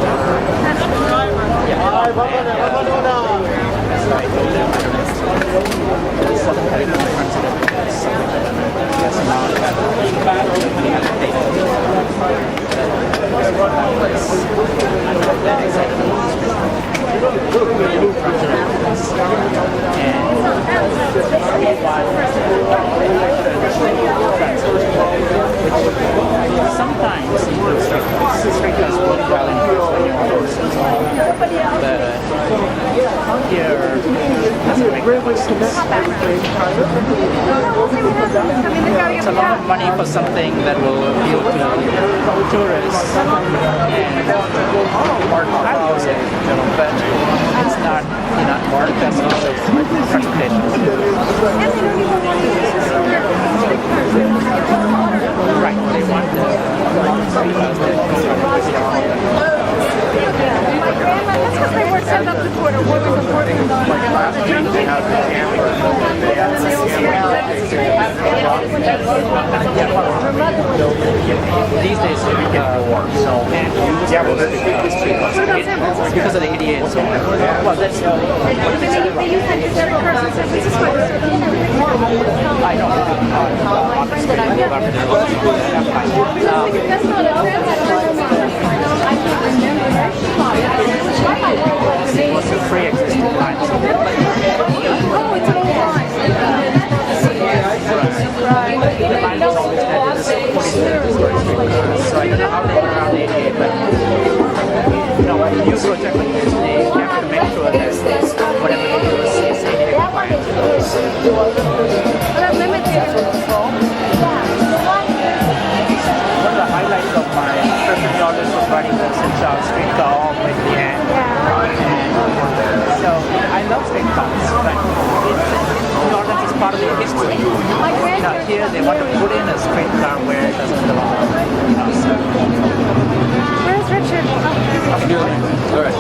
So I told them there's some kind of difference in it. Yes, now sometimes street cars work well in when you're close and so on. But here doesn't make that much sense. It's a lot of money for something that will appeal to tourists and art housing, but it's not, you know, art, that's also transportation. Right, they want the street cars My grandma, that's because they were sent up to Puerto Rico before they were these days we get more, so because of the ADA and so on. Well, that's they use that to every person says this is my I know. That's not It was a pre-existing line. Oh, it's an old line. The line was always had this 40-story street. So I don't know how they got around the ADA, but you know, when you use project like this, they have to make sure that whatever they do is ADA compliant. But that limits it. One of the highlights of my trip to New York was riding the St. Charles streetcar all the way to the end. So I love streetcars, but New Orleans is part of their history. You know, here they want to put in a streetcar where it doesn't belong. You know, so. Where's Richard? All right.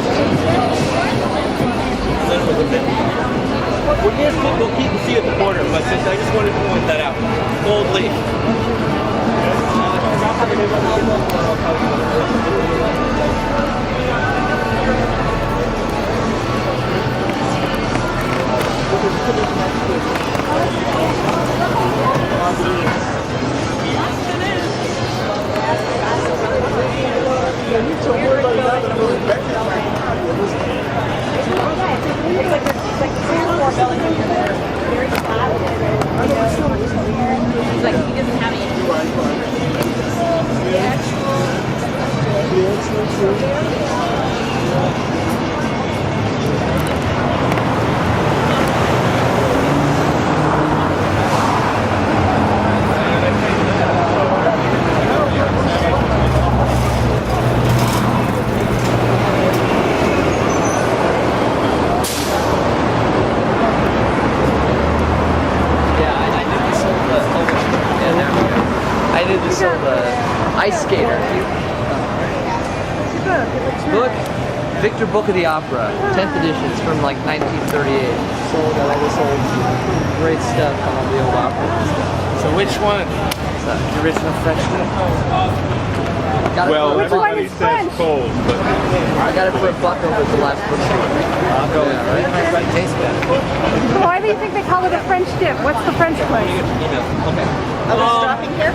We'll keep the C at the corner, but since I just wanted to point that out. Gold leaf. Ice skater. Look, Victor Book of the Opera, 10th edition. It's from like 1938. So got all this old great stuff on the old opera and stuff. So which one? So The original French dip. Well, Which one everybody is says French? cold, but I got it for $1 over the last book. I'll go with it. It tastes better. So why do you think they call it a French dip? What's the French place? Stopping here?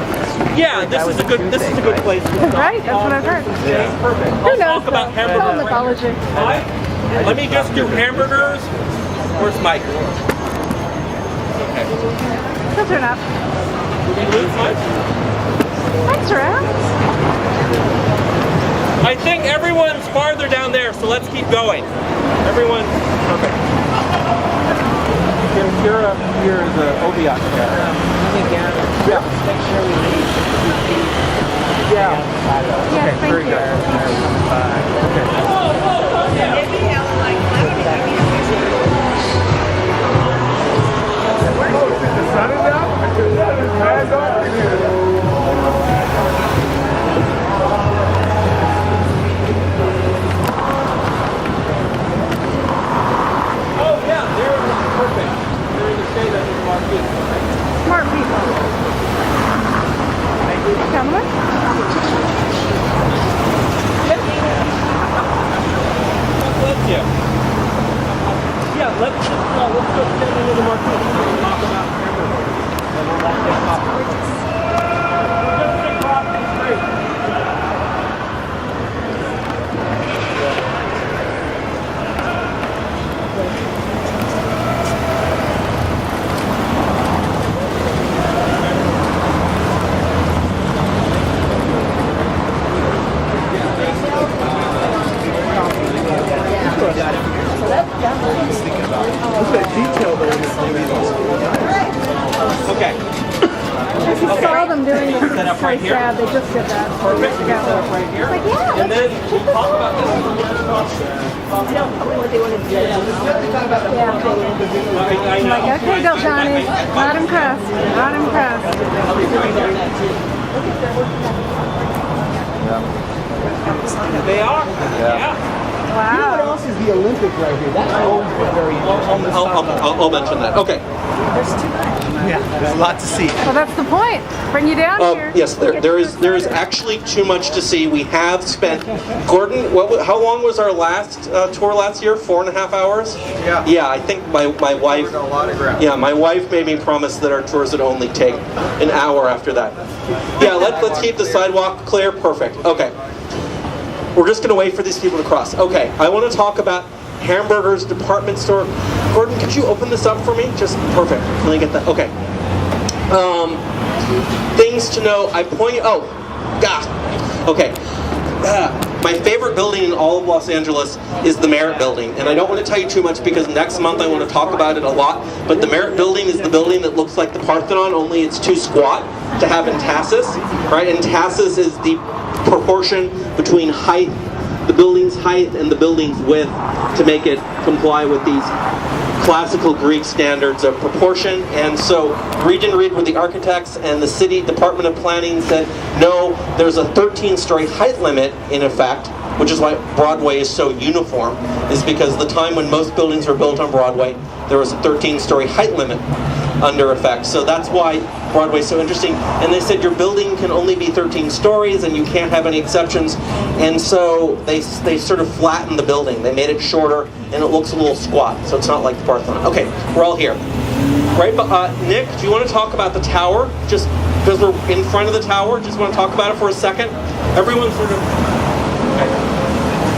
Yeah, this is a good place to stop. Right, that's what I've heard. Perfect. Who I'll knows? talk about It's all hamburgers. mythology. Let me just do hamburgers. Where's Mike? He'll turn up. Did we lose Mike? Thanks, around. I think everyone's farther down there, so let's keep going. Everyone, perfect. Here's the Obiak guy. Yeah. Make sure we leave. Yeah. Yes, thank you. The sun is out? It's mad dark in here. Oh yeah, they're perfect. They're in the shade of the marquee. Smart people. Gentlemen? Bless you. Yeah, let's go stand under the marquee and talk about hamburgers. And we'll let them talk. Just stay across the street. Okay. I saw them doing this. Set up It's right so here. sad. They just did that. Perfect. We can set up right here. Like, yeah, And then we'll talk about this. I'm like, okay, go, Johnny. Not impressed. Not impressed. They are. Yeah. What Wow. else is the Olympic right here? That's always been very interesting. I'll mention that. Okay. Yeah, there's a lot to see. Well, that's the point. Bring you down here. Yes, there is actually too much to see. We have spent. Gordon, how long was our last tour last year? 4.5 hours. Yeah. Yeah, I think my wife. A lot of ground. Yeah, my wife made me promise that our tours would only take an hour after that. Yeah, let's keep the sidewalk clear. Perfect. Okay. We're just going to wait for these people to cross. Okay, I want to talk about Hamburger's department store. Gordon, could you open this up for me? Just perfect. Can I get that? Okay. Things to know. Okay. My favorite building in all of Los Angeles is the Merit Building. And I don't want to tell you too much because next month I want to talk about it a lot. But the Merit Building is the building that looks like the Parthenon, only it's too squat to have in Tassus. Right? And Tassus is the proportion between height, the building's height and the building's width to make it comply with these classical Greek standards of proportion. And so Regent Reed were the architects, and the city Department of Planning said, no, there's a 13-story height limit in effect, which is why Broadway is so uniform, is because the time when most buildings were built on Broadway, there was a 13-story height limit under effect. So that's why Broadway is so interesting. And they said your building can only be 13 stories and you can't have any exceptions. And so they sort of flattened the building. They made it shorter and it looks a little squat. So it's not like the Parthenon. Okay, we're all here. Right, but Nick, do you want to talk about the tower? Just because we're in front of the tower, just want to talk about it for a second? Everyone's sort of...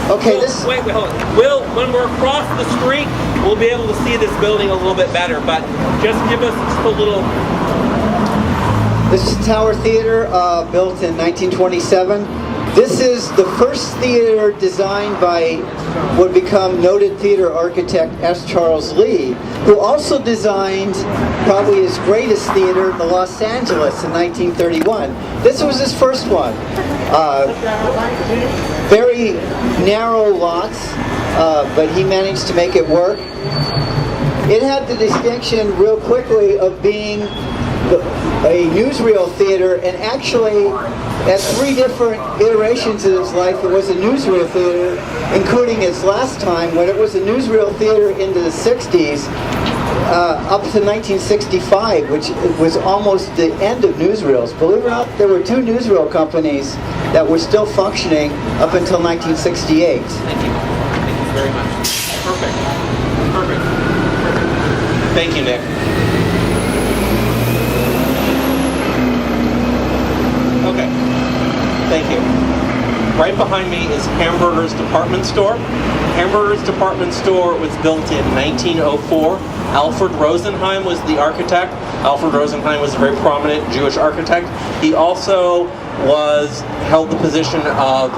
Okay, Wait, hold on. When we're across the street, we'll be able to see this building a little bit better, but just give us just a little... This is Tower Theater, built in 1927. This is the first theater designed by what would become noted theater architect S. Charles Lee, who also designed probably his greatest theater, the Los Angeles, in 1931. This was his first one. Very narrow lots, but he managed to make it work. It had the distinction real quickly of being a newsreel theater, and actually at 3 different iterations of its life it was a newsreel theater, including its last time when it was a newsreel theater into the 60s. up to 1965, which was almost the end of newsreels. Believe it or not, there were 2 newsreel companies that were still functioning up until 1968. Thank you. Thank you very much. Perfect. Perfect. Thank you, Nick. Okay. Thank you. Right behind me is Hamburger's department store. Hamburger's department store was built in 1904. Alfred Rosenheim was the architect. Alfred Rosenheim was a very prominent Jewish architect. He also held the position of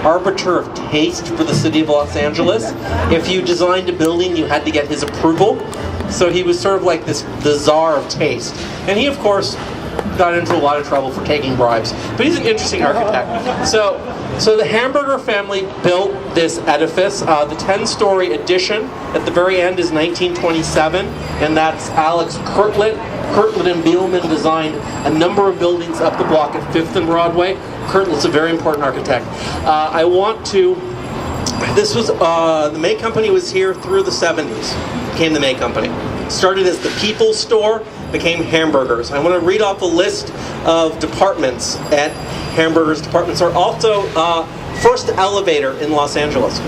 arbiter of taste for the city of Los Angeles. If you designed a building, you had to get his approval. So he was sort of like the czar of taste. And he, of course, got into a lot of trouble for taking bribes. But he's an interesting architect. So the Hamburger family built this edifice. The 10-story addition at the very end is 1927, and that's Alex Kurtlet. Kurtlet and Beelman designed a number of buildings up the block at 5th and Broadway. Kurtlet's a very important architect. The May Company was here through the 70s, became the May Company. Started as the People's Store, became Hamburger's. I want to read off a list of departments at Hamburger's department store. Also, first elevator in Los Angeles.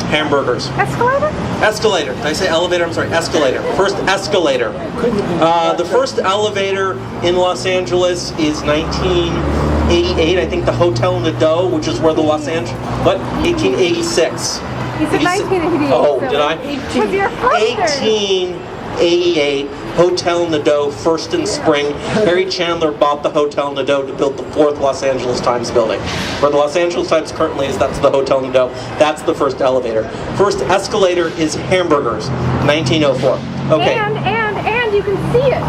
Hamburger's. Escalator? Escalator. Did I say elevator? I'm sorry, escalator. First escalator. The first elevator in Los Angeles is 1988. I think the Hotel Nadeau, which is where the Los Angeles... What? 1886. You said 1988. Oh, so did I? Because you're closer. 1888, Hotel Nadeau, First and Spring. Harry Chandler bought the Hotel Nadeau to build the 4th Los Angeles Times building. Where the Los Angeles Times currently is, that's the Hotel Nadeau. That's the first elevator. First escalator is Hamburger's, 1904. Okay. And you can see it.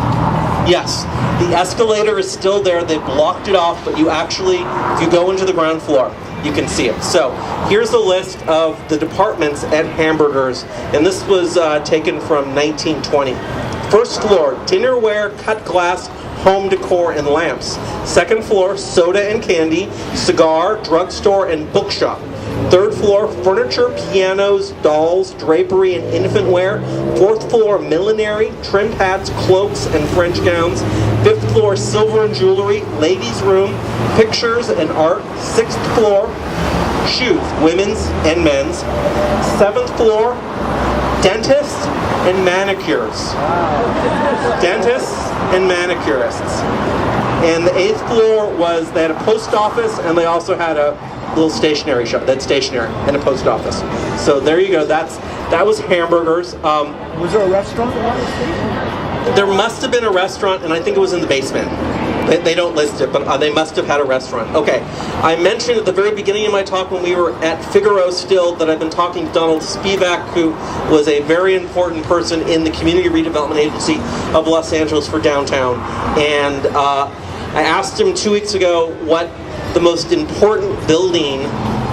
Yes, the escalator is still there. They blocked it off, but you actually, if you go into the ground floor, you can see it. So here's a list of the departments at Hamburger's, and this was taken from 1920. First floor, dinnerware, cut glass, home decor, and lamps. Second floor, soda and candy, cigar, drugstore, and bookshop. Third floor, furniture, pianos, dolls, drapery, and infant wear. Fourth floor, millinery, trimmed hats, cloaks, and French gowns. Fifth floor, silver and jewelry, ladies' room, pictures and art. Sixth floor, shoes, women's and men's. Seventh floor, dentists and manicures. Dentists and manicurists. And the 8th floor was, they had a post office, and they also had a little stationery shop. That's stationery and a post office. So there you go. That was Hamburger's. Was there a restaurant? There must have been a restaurant, and I think it was in the basement. They don't list it, but they must have had a restaurant. Okay, I mentioned at the very beginning of my talk when we were at Figaro still that I've been talking to Donald Spivak, who was a very important person in the Community Redevelopment Agency of Los Angeles for downtown. And I asked him 2 weeks ago what the most important building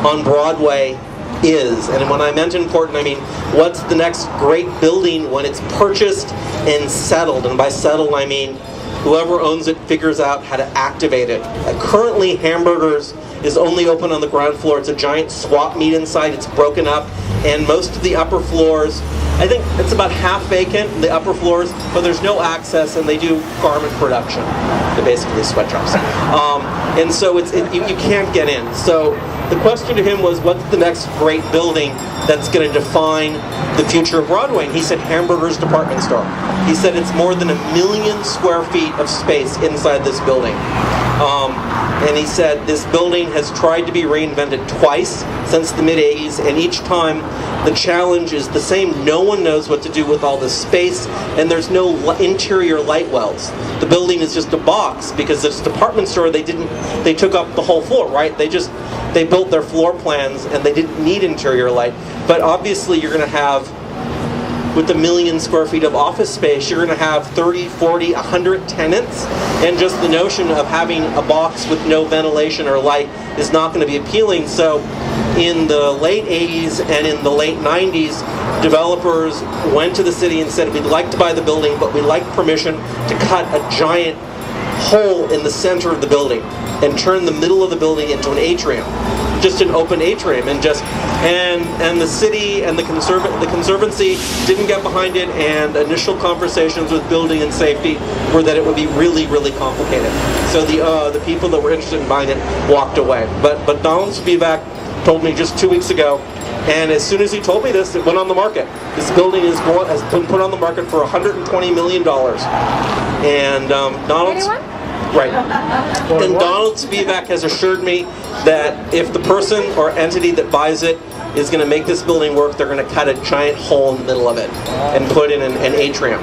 on Broadway is. And when I meant important, I mean, what's the next great building when it's purchased and settled? And by settled, I mean whoever owns it figures out how to activate it. Currently, Hamburger's is only open on the ground floor. It's a giant swap meet inside. It's broken up. And most of the upper floors, I think it's about half vacant, the upper floors, but there's no access, and they do garment production. They're basically sweatshops. And so you can't get in. So the question to him was, what's the next great building that's going to define the future of Broadway? And he said Hamburger's department store. He said it's more than 1 million square feet of space inside this building. And he said this building has tried to be reinvented twice since the mid-'80s, and each time the challenge is the same. No one knows what to do with all this space, and there's no interior light wells. The building is just a box because it's a department store. They took up the whole floor, right? They built their floor plans, and they didn't need interior light. But obviously you're going to have, with 1 million square feet of office space, you're going to have 30, 40, 100 tenants, and just the notion of having a box with no ventilation or light is not going to be appealing. So in the late 80s and in the late 90s, developers went to the city and said, we'd like to buy the building, but we'd like permission to cut a giant hole in the center of the building and turn the middle of the building into an atrium. just an open atrium, and the city and the conservancy didn't get behind it, and initial conversations with building and safety were that it would be really, really complicated. So the people that were interested in buying it walked away. But Donald Spivak told me just 2 weeks ago, and as soon as he told me this, it went on the market. This building has been put on the market for $120 million. And Donald's... Anyone? Right. And Donald Spivak has assured me that if the person or entity that buys it is going to make this building work, they're going to cut a giant hole in the middle of it and put in an atrium.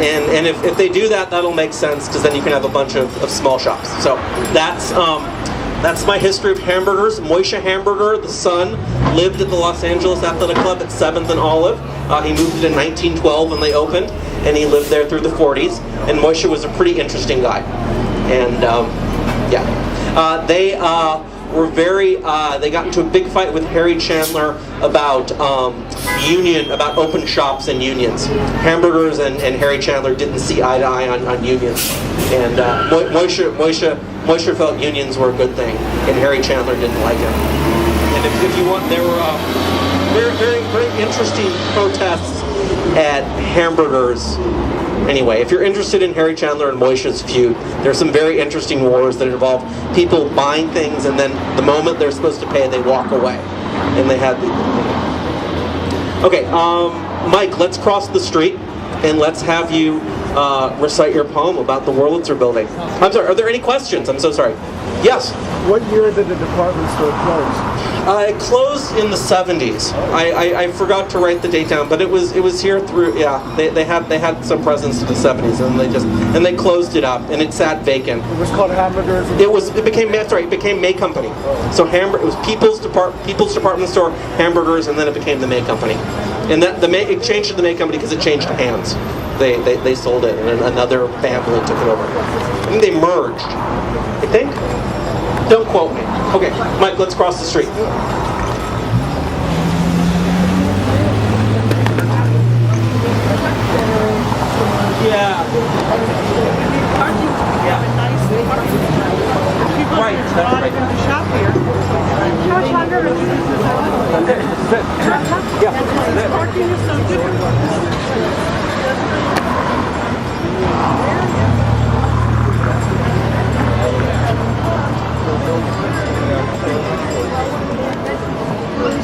And if they do that, that'll make sense, because then you can have a bunch of small shops. So that's my history of hamburgers. Moishe Hamburger, the son, lived at the Los Angeles Athletic Club at 7th and Olive. He moved it in 1912 when they opened, and he lived there through the 40s. And Moishe was a pretty interesting guy. And they got into a big fight with Harry Chandler about open shops and unions. Hamburgers and Harry Chandler didn't see eye to eye on unions. And Moishe felt unions were a good thing, and Harry Chandler didn't like it. And if you want, there were very, very, very interesting protests at Hamburgers. Anyway, if you're interested in Harry Chandler and Moishe's feud, there's some very interesting wars that involve people buying things, and then the moment they're supposed to pay, they walk away. And they had Okay, Mike, let's cross the street, and let's have you recite your poem about the Wurlitzer building. I'm sorry, are there any questions? I'm so sorry. Yes? What year did the department store close? It closed in the 70s. I forgot to write the date down, but it was here through, they had some presence in the 70s, and they closed it up, and it sat vacant. It was called Hamburgers? It became May Company. So it was People's Department Store, Hamburgers, and then it became the May Company. And it changed to the May Company because it changed hands. They sold it, and another family took it over. I think they merged. I think? Don't quote me. Okay, Mike, let's cross the street. Yeah. Right, that's right. Shop here. How much longer is this? Yeah. Parking is so different.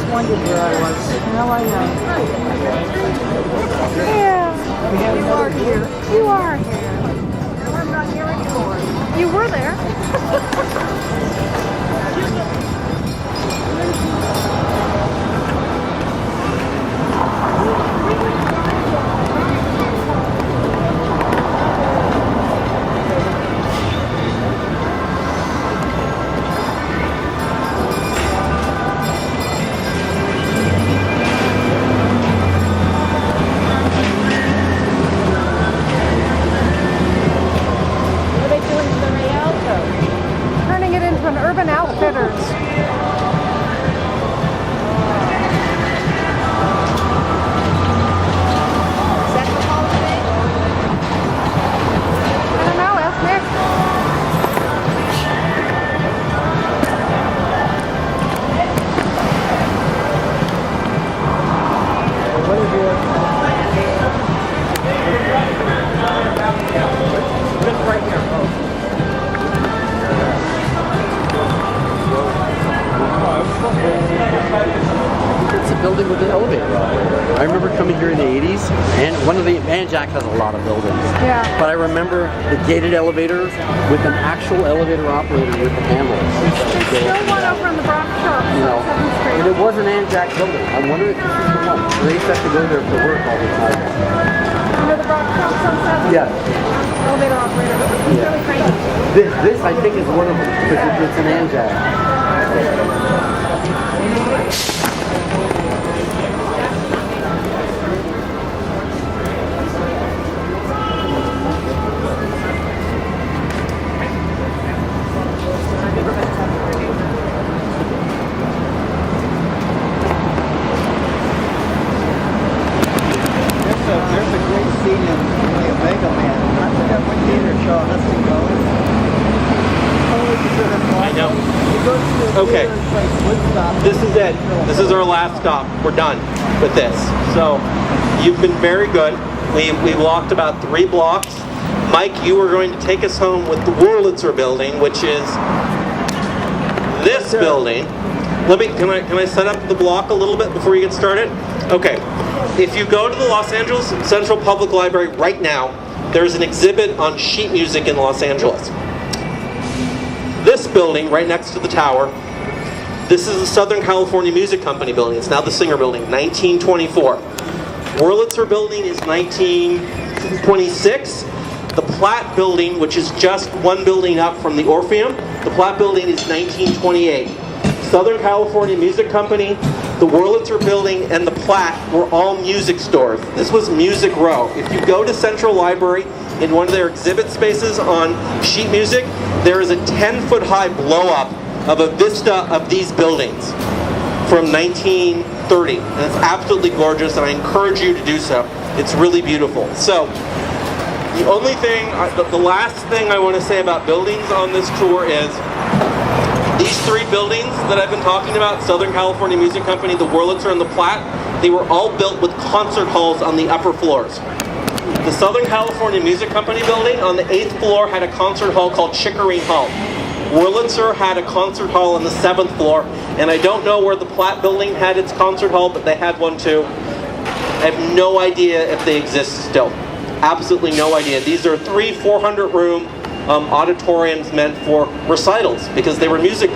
Wondered where I was. Now I know. Yeah, you are here. You are here. I'm not here anymore. You were there. Building with an elevator operator. I remember coming here in the 80s, and Jack has a lot of buildings. Yeah. But I remember the gated elevator with an actual elevator operator with the handles. There's still one over in the Bronx shop, You know, 7th Street. and it was an Jack building. I wonder if this is the one. They used to have to go there for work all the time. You know the Bronx shop on 7th? Yeah. Elevator operator. It's really crazy. This I think is one of them because it's an Jack. There's a great scene in Omega Man. I forgot what theater show Hudson goes. I know. He goes Okay, this is it. This is our last stop. We're done with this. So, you've been very good. We walked about 3 blocks. Mike, you were going to take us home with the Wurlitzer building, which is this building. Can I set up the block a little bit before you get started? Okay. If you go to the Los Angeles Central Public Library right now, there's an exhibit on sheet music in Los Angeles. This building, right next to the tower, this is the Southern California Music Company building. It's now the Singer building, 1924. Wurlitzer building is 1926. The Platt building, which is just one building up from the Orpheum, the Platt building is 1928. Southern California Music Company, the Wurlitzer building, and the Platt were all music stores. This was Music Row. If you go to Central Library, in one of their exhibit spaces on sheet music, there is a 10-foot high blow-up of a vista of these buildings from 1930. And it's absolutely gorgeous, and I encourage you to do so. It's really beautiful. So, the only thing, the last thing I want to say about buildings on this tour is these 3 buildings that I've been talking about, Southern California Music Company, the Wurlitzer, and the Platt, they were all built with concert halls on the upper floors. The Southern California Music Company building on the 8th floor had a concert hall called Chickering Hall. Wurlitzer had a concert hall on the 7th floor, and I don't know where the Platt building had its concert hall, but they had one too. I have no idea if they exist still. Absolutely no idea. These are 3 400-room auditoriums meant for recitals because they were music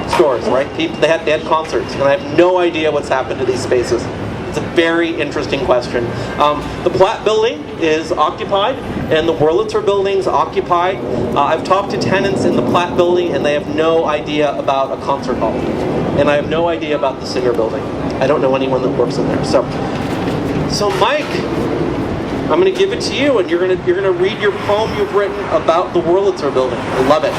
stores, right? They had concerts, and I have no idea what's happened to these spaces. It's a very interesting question. The Platt building is occupied, and the Wurlitzer building's occupied. I've talked to tenants in the Platt building, and they have no idea about a concert hall, and I have no idea about the Singer building. I don't know anyone that works in there. So Mike, I'm going to give it to you, and you're going to read your poem you've written about the Wurlitzer building. I love it.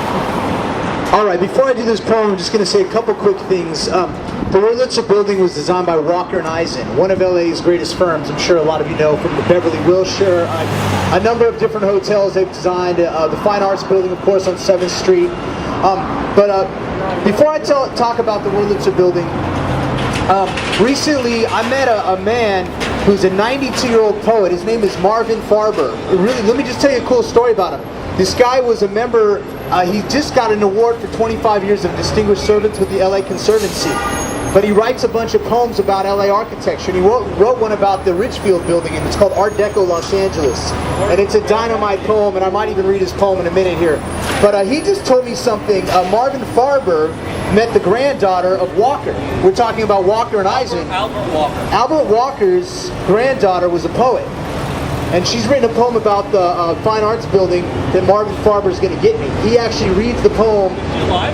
All right, before I do this poem, I'm just going to say a couple quick things. The Wurlitzer building was designed by Walker & Eisen, one of LA's greatest firms. I'm sure a lot of you know, from the Beverly Wilshire, a number of different hotels they've designed. The Fine Arts building, of course, on 7th Street. Before I talk about the Wurlitzer building, recently I met a man who's a 92-year-old poet. His name is Marvin Farber. Really, let me just tell you a cool story about him. This guy was a member, he just got an award for 25 years of distinguished service with the LA Conservancy. But he writes a bunch of poems about LA architecture, and he wrote one about the Ridgefield building, and it's called Art Deco Los Angeles. And it's a dynamite poem, and I might even read his poem in a minute here. But he just told me something. Marvin Farber met the granddaughter of Walker. We're talking about Walker & Eisen. Albert Walker. Albert Walker's granddaughter was a poet. And she's written a poem about the Fine Arts building that Marvin Farber is going to get me. He actually reads the poem. Is she alive?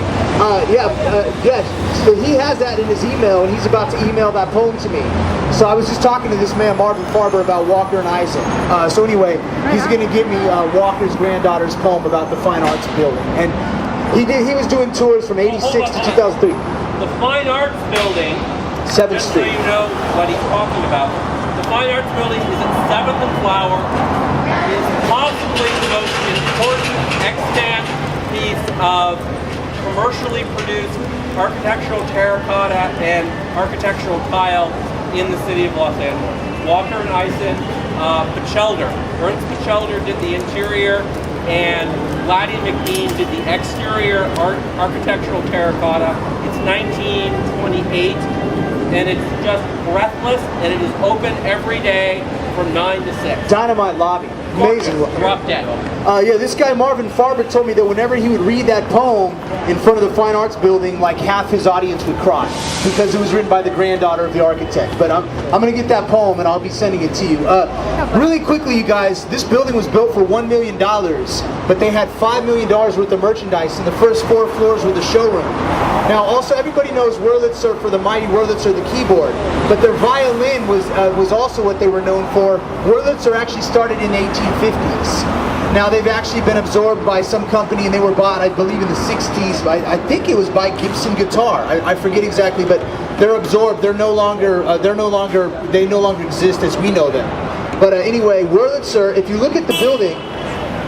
Yes. So he has that in his email, and he's about to email that poem to me. So I was just talking to this man, Marvin Farber, about Walker & Eisen. So anyway, he's going to give me Walker's granddaughter's poem about the Fine Arts building. And he was doing tours from 86 to 2003. The Fine Arts building, 7th just Street. so you know what he's talking about, the Fine Arts building is at 7th and Flower. It is possibly the most important extant piece of commercially produced architectural terracotta and architectural tile in the city of Los Angeles. Walker & Eisen, Batchelder. Ernst Batchelder did the interior, and Laddie McBean did the exterior architectural terracotta. It's 1928, and it's just breathless, and it is open every day from 9 to 6. Dynamite lobby. Amazing. Drop dead. Yeah, this guy Marvin Farber told me that whenever he would read that poem in front of the Fine Arts building, like half his audience would cry because it was written by the granddaughter of the architect. But I'm going to get that poem and I'll be sending it to you. Really quickly, you guys, this building was built for $1 million, but they had $5 million worth of merchandise, and the first 4 floors were the showroom. Now, also, everybody knows Wurlitzer for the mighty Wurlitzer, the keyboard, but their violin was also what they were known for. Wurlitzer actually started in the 1850s. Now, they've actually been absorbed by some company, and they were bought, I believe, in the 60s. I think it was by Gibson Guitar. I forget exactly, but they're absorbed. They no longer exist as we know them. But anyway, Wurlitzer, if you look at the building,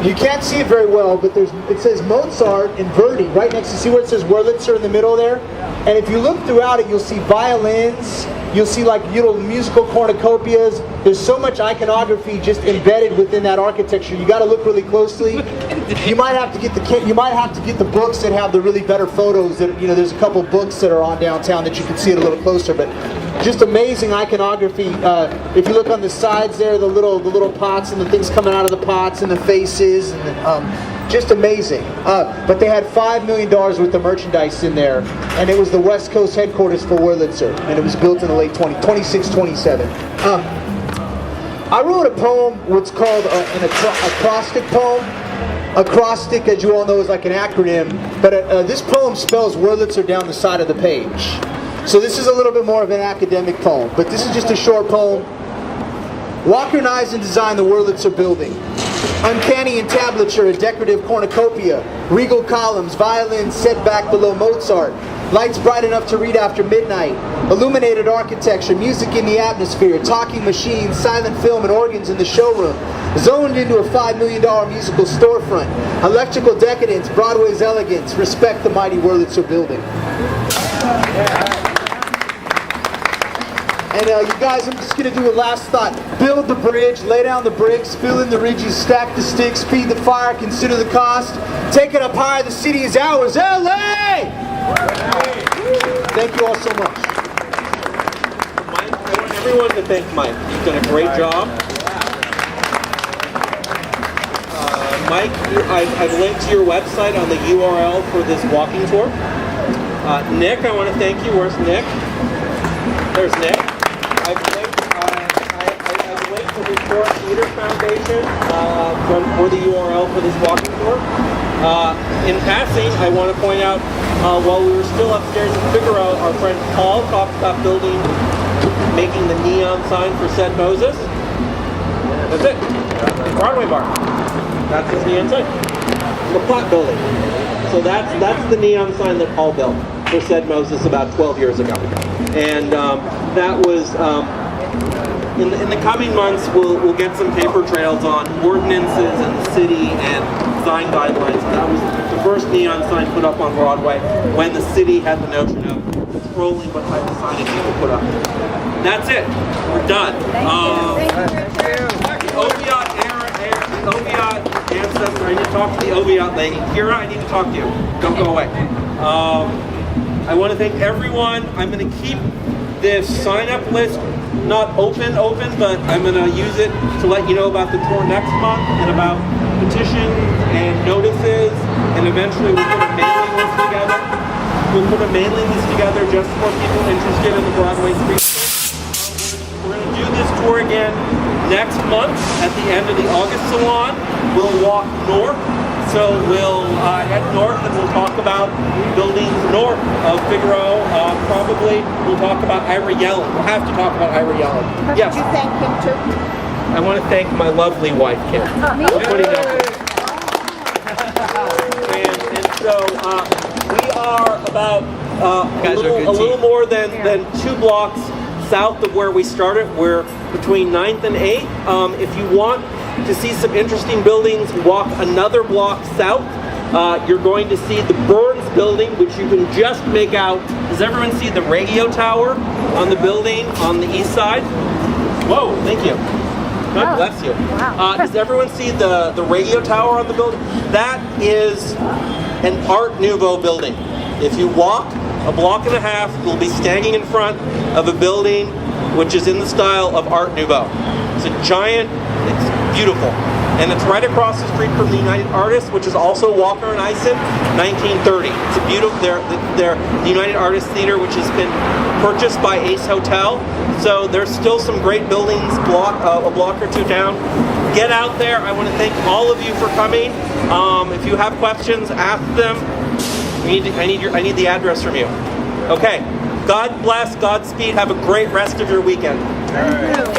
You can't see it very well, but it says Mozart and Verdi right next to, see where it says Wurlitzer in the middle there? And if you look throughout it, you'll see violins, you'll see like little musical cornucopias. There's so much iconography just embedded within that architecture. You got to look really closely. You might have to get the books that have the really better photos. That, you know, there's a couple books that are on downtown that you can see it a little closer, but just amazing iconography. If you look on the sides there, the little pots and the things coming out of the pots and the faces, and just amazing. But they had $5 million worth of merchandise in there, and it was the West Coast headquarters for Wurlitzer, and it was built in the late 26-27. I wrote a poem, what's called an acrostic poem. Acrostic, as you all know, is like an acronym, but this poem spells Wurlitzer down the side of the page. So this is a little bit more of an academic poem, but this is just a short poem. Walker and Eisen designed the Wurlitzer building. Uncanny entablature, a decorative cornucopia, regal columns, violins set back below Mozart, lights bright enough to read after midnight, illuminated architecture, music in the atmosphere, talking machines, silent film and organs in the showroom, zoned into a $5 million musical storefront, electrical decadence, Broadway's elegance, respect the mighty Wurlitzer building. And you guys, I'm just going to do a last thought. Build the bridge, lay down the bricks, fill in the ridges, stack the sticks, feed the fire, consider the cost. Take it up high, the city is ours. LA! Thank you all so much. Mike, I want everyone to thank Mike. He's done a great job. Mike, I've linked to your website on the URL for this walking tour. Nick, I want to thank you. Where's Nick? There's Nick. I've linked to the Historic Theater Foundation for the URL for this walking tour. In passing, I want to point out, while we were still upstairs in Figaro, our friend Paul talked about making the neon sign for said Moses. That's it. Broadway bar. That's his neon sign. The Platt building. So that's the neon sign that Paul built for said Moses about 12 years ago. And that was, in the coming months, we'll get some paper trails on ordinances in the city and design guidelines. And that was the first neon sign put up on Broadway when the city had the notion of controlling what type of signage you could put up. That's it. We're done. The Oviatt ancestor, I need to talk to the Oviatt lady. Kira, I need to talk to you. Don't go away. I want to thank everyone. I'm going to keep this sign-up list not open, but I'm going to use it to let you know about the tour next month and about petitions and notices, and eventually we'll put a mailing list together. We'll put a mailing list together just for people interested in the Broadway Streetscape. We're going to do this tour again next month at the end of the August Salon. We'll walk north. So we'll head north and we'll talk about buildings north of Figaro. Probably we'll talk about Ira Yellen. We'll have to talk about Ira Yellen. Yes. Did you thank him too? I want to thank my lovely wife, Kim. Me And so we are about a little more than 2 blocks south of where we started. We're between 9th and 8th. If you want to see some interesting buildings, walk another block south. You're going to see the Burns building, which you can just make out. Does everyone see the radio tower on the building on the east side? Whoa, thank you. God bless you. Wow. Does everyone see the radio tower on the building? That is an Art Nouveau building. If you walk a block and a half, you'll be standing in front of a building which is in the style of Art Nouveau. It's a giant, it's beautiful. And it's right across the street from the United Artists, which is also Walker and Eisen, 1930. It's a beautiful, they're the United Artists Theater, which has been purchased by Ace Hotel. So there's still some great buildings a block or two down. Get out there. I want to thank all of you for coming. If you have questions, ask them. I need the address from you. Okay. God bless, Godspeed. Have a great rest of your weekend. Thank you.